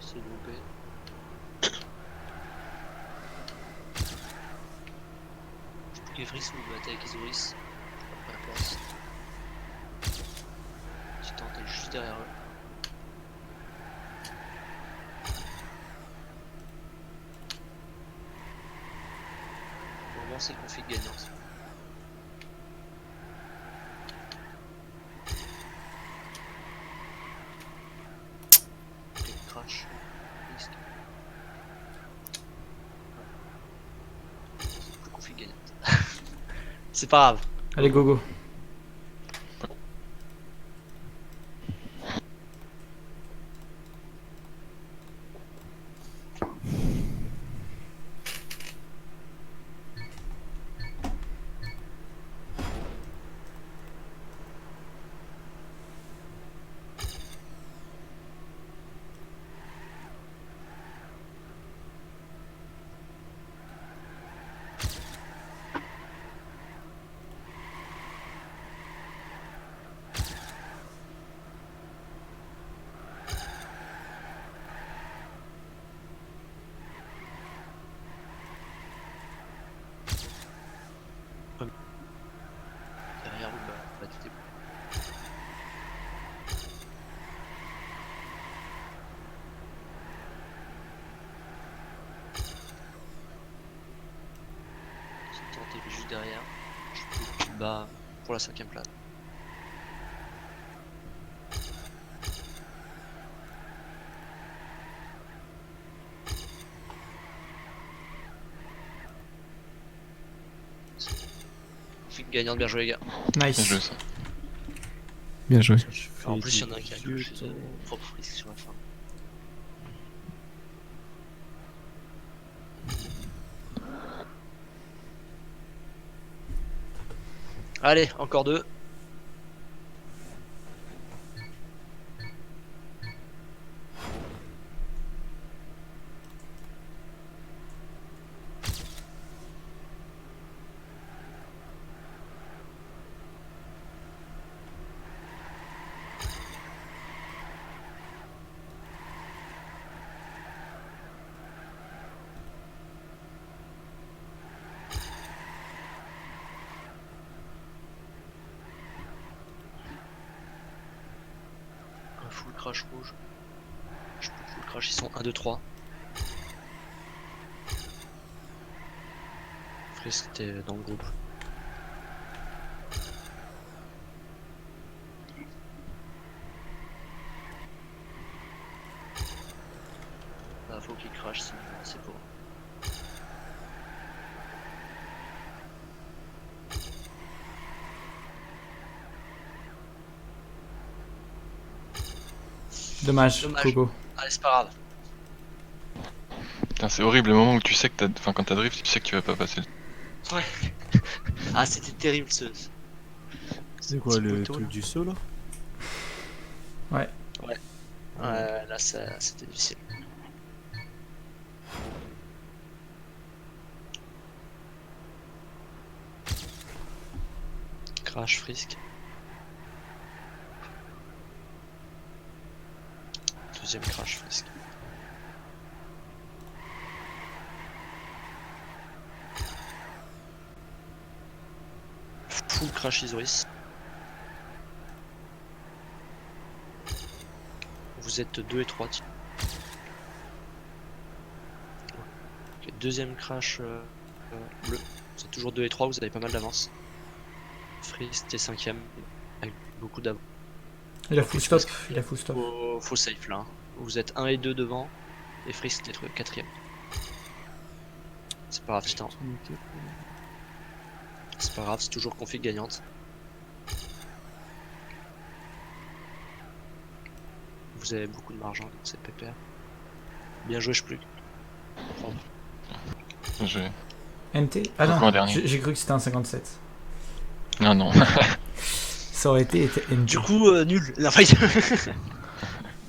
[SPEAKER 4] C'est loupé. Evris nous battre avec Isoris. Je prends la place. Titan, t'es juste derrière eux. Pour le moment, c'est le config gagnant. Ok, crash. Risque. C'est le config gagnant. C'est pas grave.
[SPEAKER 3] Allez, go, go.
[SPEAKER 4] Derrière vous, bah t'étais. Titan, t'es juste derrière. Je te bats pour la 5ème place. Config gagnante, bien joué les gars.
[SPEAKER 5] Bien
[SPEAKER 3] Nice.
[SPEAKER 5] joué ça.
[SPEAKER 7] Bien joué.
[SPEAKER 4] En plus, il y en a un qui a touché de propre Frisk sur la fin. Allez, encore deux. Un full crash rouge. Je peux full crash, ils sont 1, 2, 3. Frisk, t'es dans le groupe. Bah, faut qu'il crash, sinon c'est pour.
[SPEAKER 3] Dommage,
[SPEAKER 4] Dommage.
[SPEAKER 3] go, go.
[SPEAKER 4] Allez, c'est pas grave.
[SPEAKER 5] Putain, c'est horrible le moment où tu sais que t'as. Enfin, quand t'as drift, tu sais que tu vas pas passer.
[SPEAKER 4] Ouais. Ah, c'était terrible ce.
[SPEAKER 6] C'est quoi
[SPEAKER 4] petit
[SPEAKER 6] le
[SPEAKER 4] poteau,
[SPEAKER 6] truc
[SPEAKER 4] là.
[SPEAKER 6] du saut là?
[SPEAKER 3] Ouais.
[SPEAKER 4] Ouais, là, c'était difficile. Crash, Frisk. Deuxième crash, Frisk. Full crash Isoris. Vous êtes 2 et 3. Ok, deuxième crash bleu. Vous êtes toujours 2 et 3, vous avez pas mal d'avance. Freeze, t'es 5ème, avec beaucoup d'avance.
[SPEAKER 3] Il a full stop. Il a full stop.
[SPEAKER 4] Faut safe là. Hein. Vous êtes 1 et 2 devant, et Freeze, t'es 4ème. C'est pas grave, putain. C'est pas grave, c'est toujours config gagnante. Vous avez beaucoup de marge, hein, c'est pépère. Bien joué, je plus.
[SPEAKER 5] Bien joué.
[SPEAKER 3] NT. Ah
[SPEAKER 5] Encore
[SPEAKER 3] non,
[SPEAKER 5] un dernier.
[SPEAKER 3] j'ai cru que c'était un 57.
[SPEAKER 5] Non, non.
[SPEAKER 3] Ça aurait été NT.
[SPEAKER 4] Du coup, nul. La fight.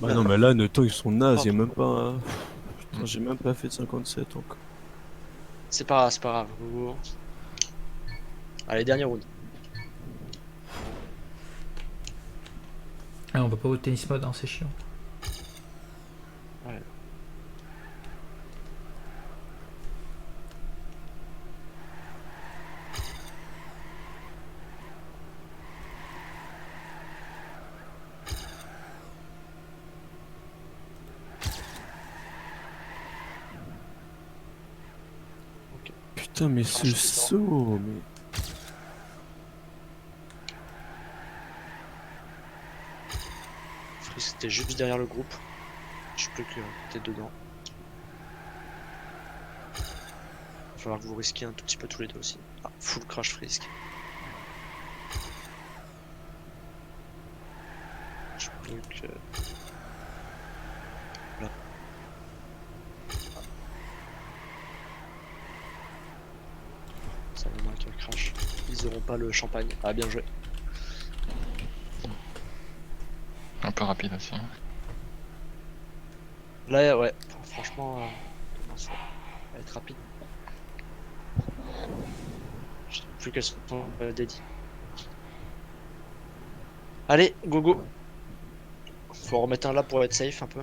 [SPEAKER 6] Bah non, mais là, nos temps ils sont nazes,
[SPEAKER 4] Oh.
[SPEAKER 6] y'a même pas. Putain, j'ai même pas fait de 57 encore.
[SPEAKER 4] C'est pas grave. Allez, dernier round.
[SPEAKER 3] Ah, on va pas au tennis mode, hein, c'est chiant.
[SPEAKER 4] Ouais.
[SPEAKER 6] Putain, mais ce saut, mais.
[SPEAKER 4] Freeze, t'es juste derrière le groupe. Je sais plus que t'es dedans. Il va falloir que vous risquiez un tout petit peu tous les deux aussi. Ah, full crash Frisk. Je sais plus que. Là. Ça va mal qu'elle crash. Ils auront pas le champagne. Ah, bien joué.
[SPEAKER 5] Un peu rapide aussi.
[SPEAKER 4] Là, ouais, franchement, ça va être rapide. Je sais plus quelles sont dédiées. Allez, go go. Faut en remettre un là pour être safe un peu.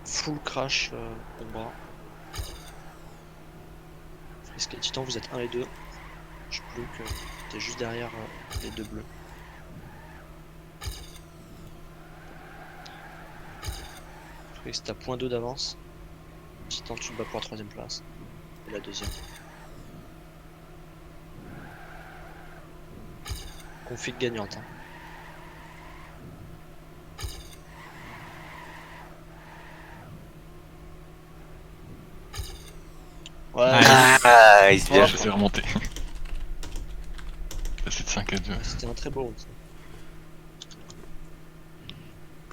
[SPEAKER 4] Full crash combat. Frisk et Titan, vous êtes 1 et 2. Je sais plus que t'es juste derrière les deux bleus. Frisk, t'as .2 d'avance. Titan, tu te bats pour la 3ème place. Et la 2ème. Config gagnante. Hein. Ouais,
[SPEAKER 2] Ah, il se
[SPEAKER 5] Bien,
[SPEAKER 2] vient.
[SPEAKER 5] je suis remonté. C'est de 5 à 2.
[SPEAKER 4] c'était un très beau round.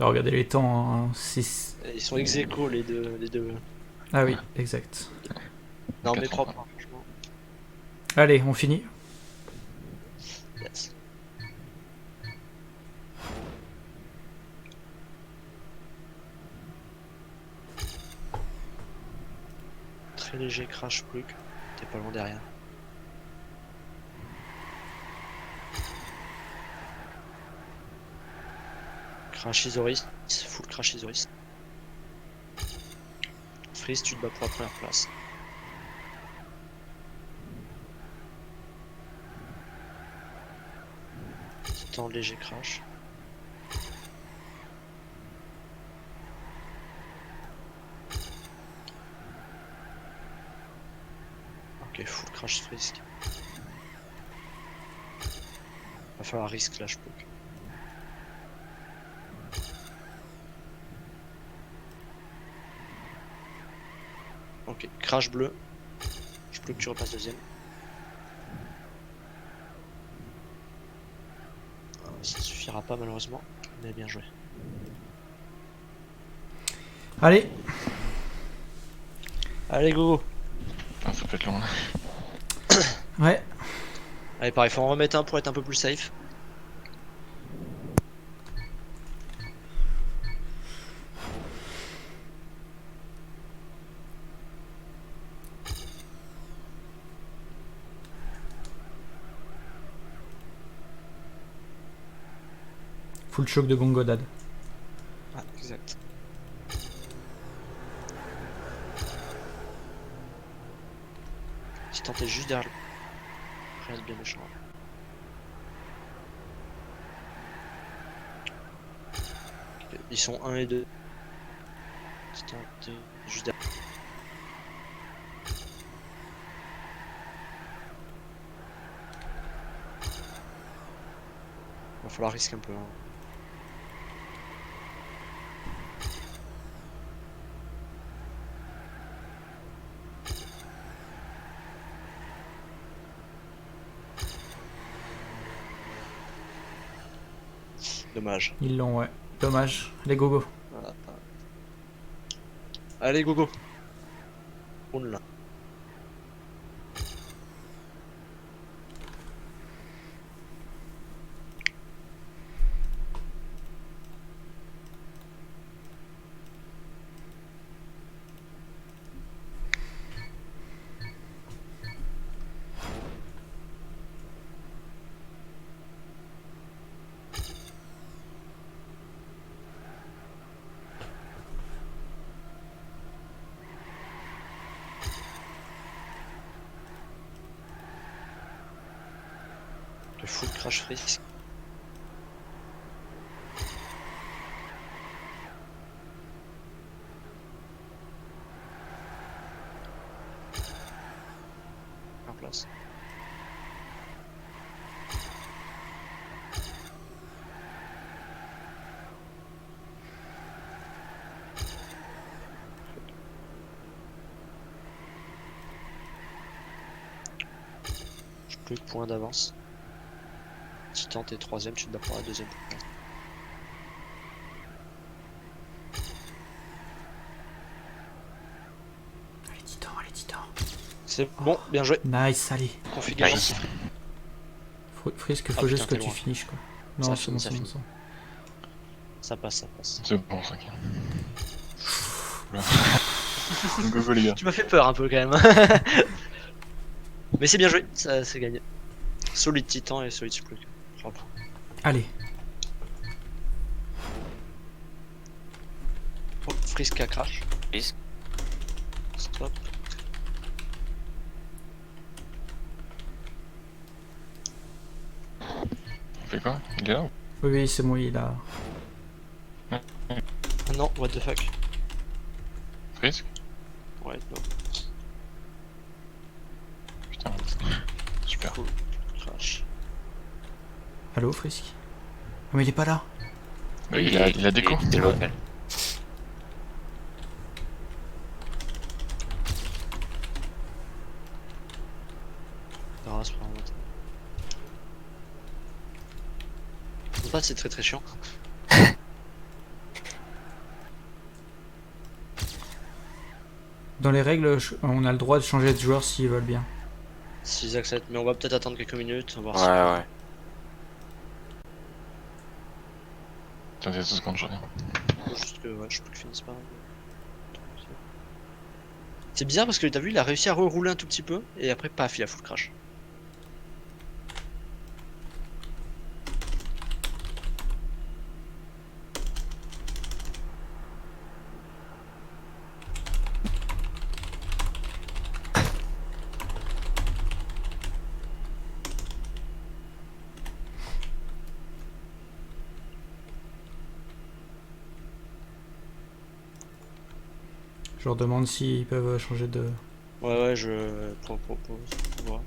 [SPEAKER 3] Là, regardez les temps, hein, 6.
[SPEAKER 4] Ils sont ex aequo les deux.
[SPEAKER 3] Ah oui, exact.
[SPEAKER 4] Non mais
[SPEAKER 5] 4
[SPEAKER 4] propre, hein, franchement.
[SPEAKER 3] Allez, on finit.
[SPEAKER 4] Yes. Très léger crash plus que t'es pas loin derrière. Crash Isoris, full crash Isoris. Freeze, tu te bats pour la première place. Titan léger crash. Ok, full crash Frisk. Va falloir risque là, je peux. Ok, crash bleu. Je peux que tu repasses deuxième. Ça suffira pas malheureusement, mais bien joué.
[SPEAKER 3] Allez,
[SPEAKER 4] Allez go.
[SPEAKER 5] Putain, ça peut être long là.
[SPEAKER 3] ouais.
[SPEAKER 4] Allez pareil, faut en remettre un pour être un peu plus safe.
[SPEAKER 3] full choc de Gongodad.
[SPEAKER 4] Ah, exact. Titan, t'es juste derrière. Rien de bien méchant. Ok, ils sont 1 et 2. Titan, t'es juste derrière. Va falloir risquer un peu. Hein. Dommage.
[SPEAKER 3] Ils l'ont, ouais. Dommage. Allez, go go.
[SPEAKER 4] Voilà. Allez, go go. Roule là. Le full crash freeze. En place. J'ai plus de points d'avance. Titan, t'es 3ème, tu te bats pour la 2ème.
[SPEAKER 3] Allez, Titan, allez, Titan.
[SPEAKER 4] C'est bon, bien joué.
[SPEAKER 3] Nice, allez.
[SPEAKER 4] Configuration.
[SPEAKER 2] Nice.
[SPEAKER 3] Frisk, faut
[SPEAKER 4] Ah,
[SPEAKER 3] juste
[SPEAKER 4] putain,
[SPEAKER 3] que
[SPEAKER 4] t'es
[SPEAKER 3] tu
[SPEAKER 4] loin.
[SPEAKER 3] finishes quoi.
[SPEAKER 4] Ça
[SPEAKER 3] Non, c'est bon,
[SPEAKER 4] finit, ça
[SPEAKER 3] c'est bon,
[SPEAKER 4] finit.
[SPEAKER 3] c'est bon.
[SPEAKER 4] Ça passe, ça passe.
[SPEAKER 5] C'est bon, ça. Go go les gars.
[SPEAKER 4] Tu m'as fait peur un peu quand même. Mais c'est bien joué, ça c'est gagné. Solide Titan et solide Spluke. Bravo.
[SPEAKER 3] Allez.
[SPEAKER 4] Oh, Frisk à crash.
[SPEAKER 2] Frisk.
[SPEAKER 4] Stop.
[SPEAKER 5] On fait quoi? Il est là ou?
[SPEAKER 3] Oui, oui, c'est moi, il a.
[SPEAKER 4] Ah non, what the fuck.
[SPEAKER 5] Frisk?
[SPEAKER 4] Ouais, non.
[SPEAKER 5] Putain. Super.
[SPEAKER 4] Full crash.
[SPEAKER 3] Allô, Frisk? Ah, mais il est pas là.
[SPEAKER 5] Bah, il a déco.
[SPEAKER 2] C'est local.
[SPEAKER 4] La race prend un moment. Ça c'est très très chiant.
[SPEAKER 3] Dans les règles, on a le droit de changer de joueur s'ils veulent bien.
[SPEAKER 4] S'ils acceptent, mais on va peut-être attendre quelques minutes, on va voir
[SPEAKER 2] Ouais, ouais.
[SPEAKER 5] Putain, c'est 2 secondes, j'en ai.
[SPEAKER 4] Faut juste que ouais, je peux que finisse par. C'est bizarre parce que t'as vu, il a réussi à rerouler un tout petit peu et après paf, il a full crash.
[SPEAKER 3] Je leur demande s'ils peuvent changer de.
[SPEAKER 4] Ouais, ouais, je propose. On voit.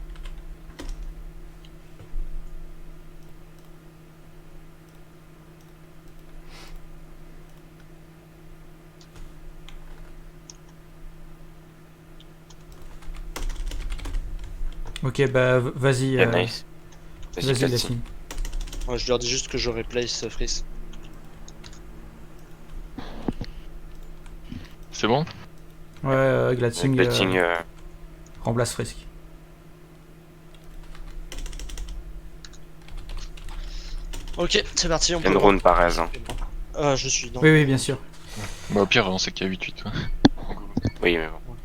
[SPEAKER 3] Ok, bah vas-y.
[SPEAKER 2] Yeah, nice.
[SPEAKER 3] Vas-y,
[SPEAKER 2] Vas-y, Cathy.
[SPEAKER 3] Latine.
[SPEAKER 4] Ouais, je leur dis juste que je replace Freeze.
[SPEAKER 5] C'est bon?
[SPEAKER 3] Ouais, Glating
[SPEAKER 2] Betting,
[SPEAKER 3] remplace Frisk.
[SPEAKER 4] Ok, c'est parti, on peut.
[SPEAKER 2] Enron par hasard.
[SPEAKER 4] Ah, je suis dans.
[SPEAKER 3] Oui, oui, bien sûr.
[SPEAKER 5] Bah, au pire, on sait qu'il y a 8-8. Ouais.
[SPEAKER 2] Oui, mais bon.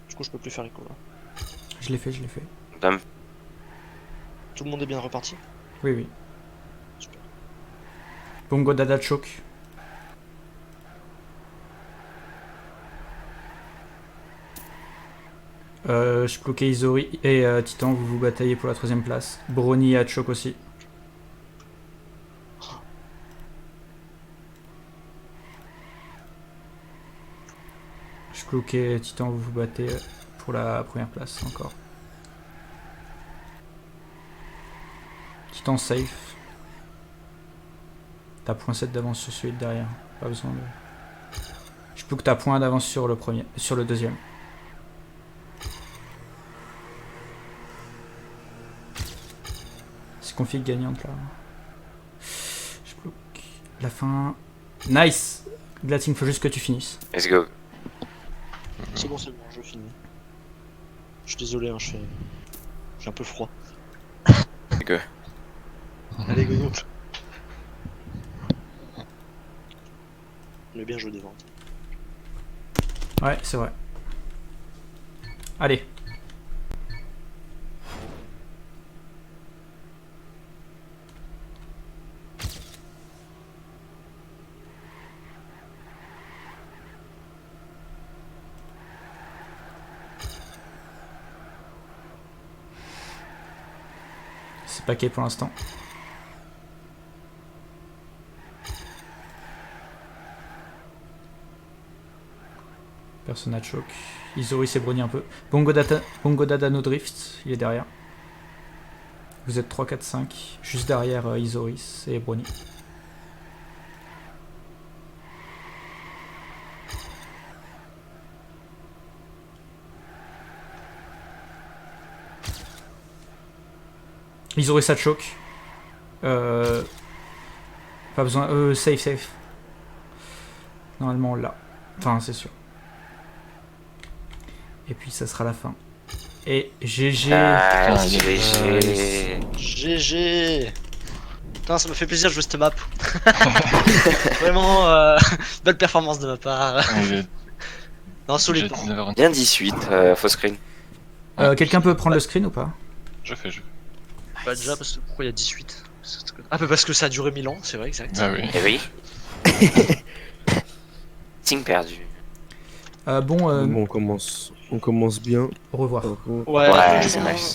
[SPEAKER 4] Du coup, je peux plus faire écho là.
[SPEAKER 3] Je l'ai fait, je l'ai fait.
[SPEAKER 2] Dame.
[SPEAKER 4] Tout le monde est bien reparti?
[SPEAKER 3] Oui, oui.
[SPEAKER 4] Super.
[SPEAKER 3] Bongo Dada choke. Shploke Izori et Titan, vous vous bataillez pour la 3ème place. Brony a choke aussi. Shploke et Titan, vous vous battez pour la 1ère place encore. Titan safe. T'as .7 d'avance sur celui de derrière. Pas besoin de... Shploke t'as point d'avance sur le premier, sur le deuxième. C'est config gagnante là. Shploke. La fin. Nice. Glating, faut juste que tu finisses.
[SPEAKER 2] Let's go.
[SPEAKER 4] C'est bon, je finis. Je suis désolé, hein, j'ai un peu froid.
[SPEAKER 2] Let's go.
[SPEAKER 4] Allez, go. On est bien joué devant.
[SPEAKER 3] Ouais, c'est vrai. Allez. C'est paquet pour l'instant. Personne n'a choke. Izori s'est bruni un peu. Bongo Dada no drift, il est derrière. Vous êtes 3, 4, 5. Juste derrière Isoris et Brony. Isoris a choke. Pas besoin. Safe. Normalement on l'a. Enfin, c'est sûr. Et puis ça sera la fin. Et GG.
[SPEAKER 2] Ah,
[SPEAKER 5] Putain,
[SPEAKER 2] GG.
[SPEAKER 4] GG. Putain, ça me fait plaisir de jouer cette map. Vraiment, belle performance de ma part. Non, solide.
[SPEAKER 5] J'ai 19h.
[SPEAKER 2] Bien 18, faux screen.
[SPEAKER 3] Quelqu'un peut prendre le screen ou pas?
[SPEAKER 5] Je fais.
[SPEAKER 4] Bah, déjà, parce que pourquoi il y a 18? Ah, bah parce que ça a duré 1000 ans, c'est vrai, exact.
[SPEAKER 5] Ah oui.
[SPEAKER 2] Eh oui. Ting perdu.
[SPEAKER 3] Bon,
[SPEAKER 6] Bon, on commence bien.
[SPEAKER 3] au revoir.
[SPEAKER 6] Par contre.
[SPEAKER 4] Ouais,
[SPEAKER 2] Ouais, c'est nice.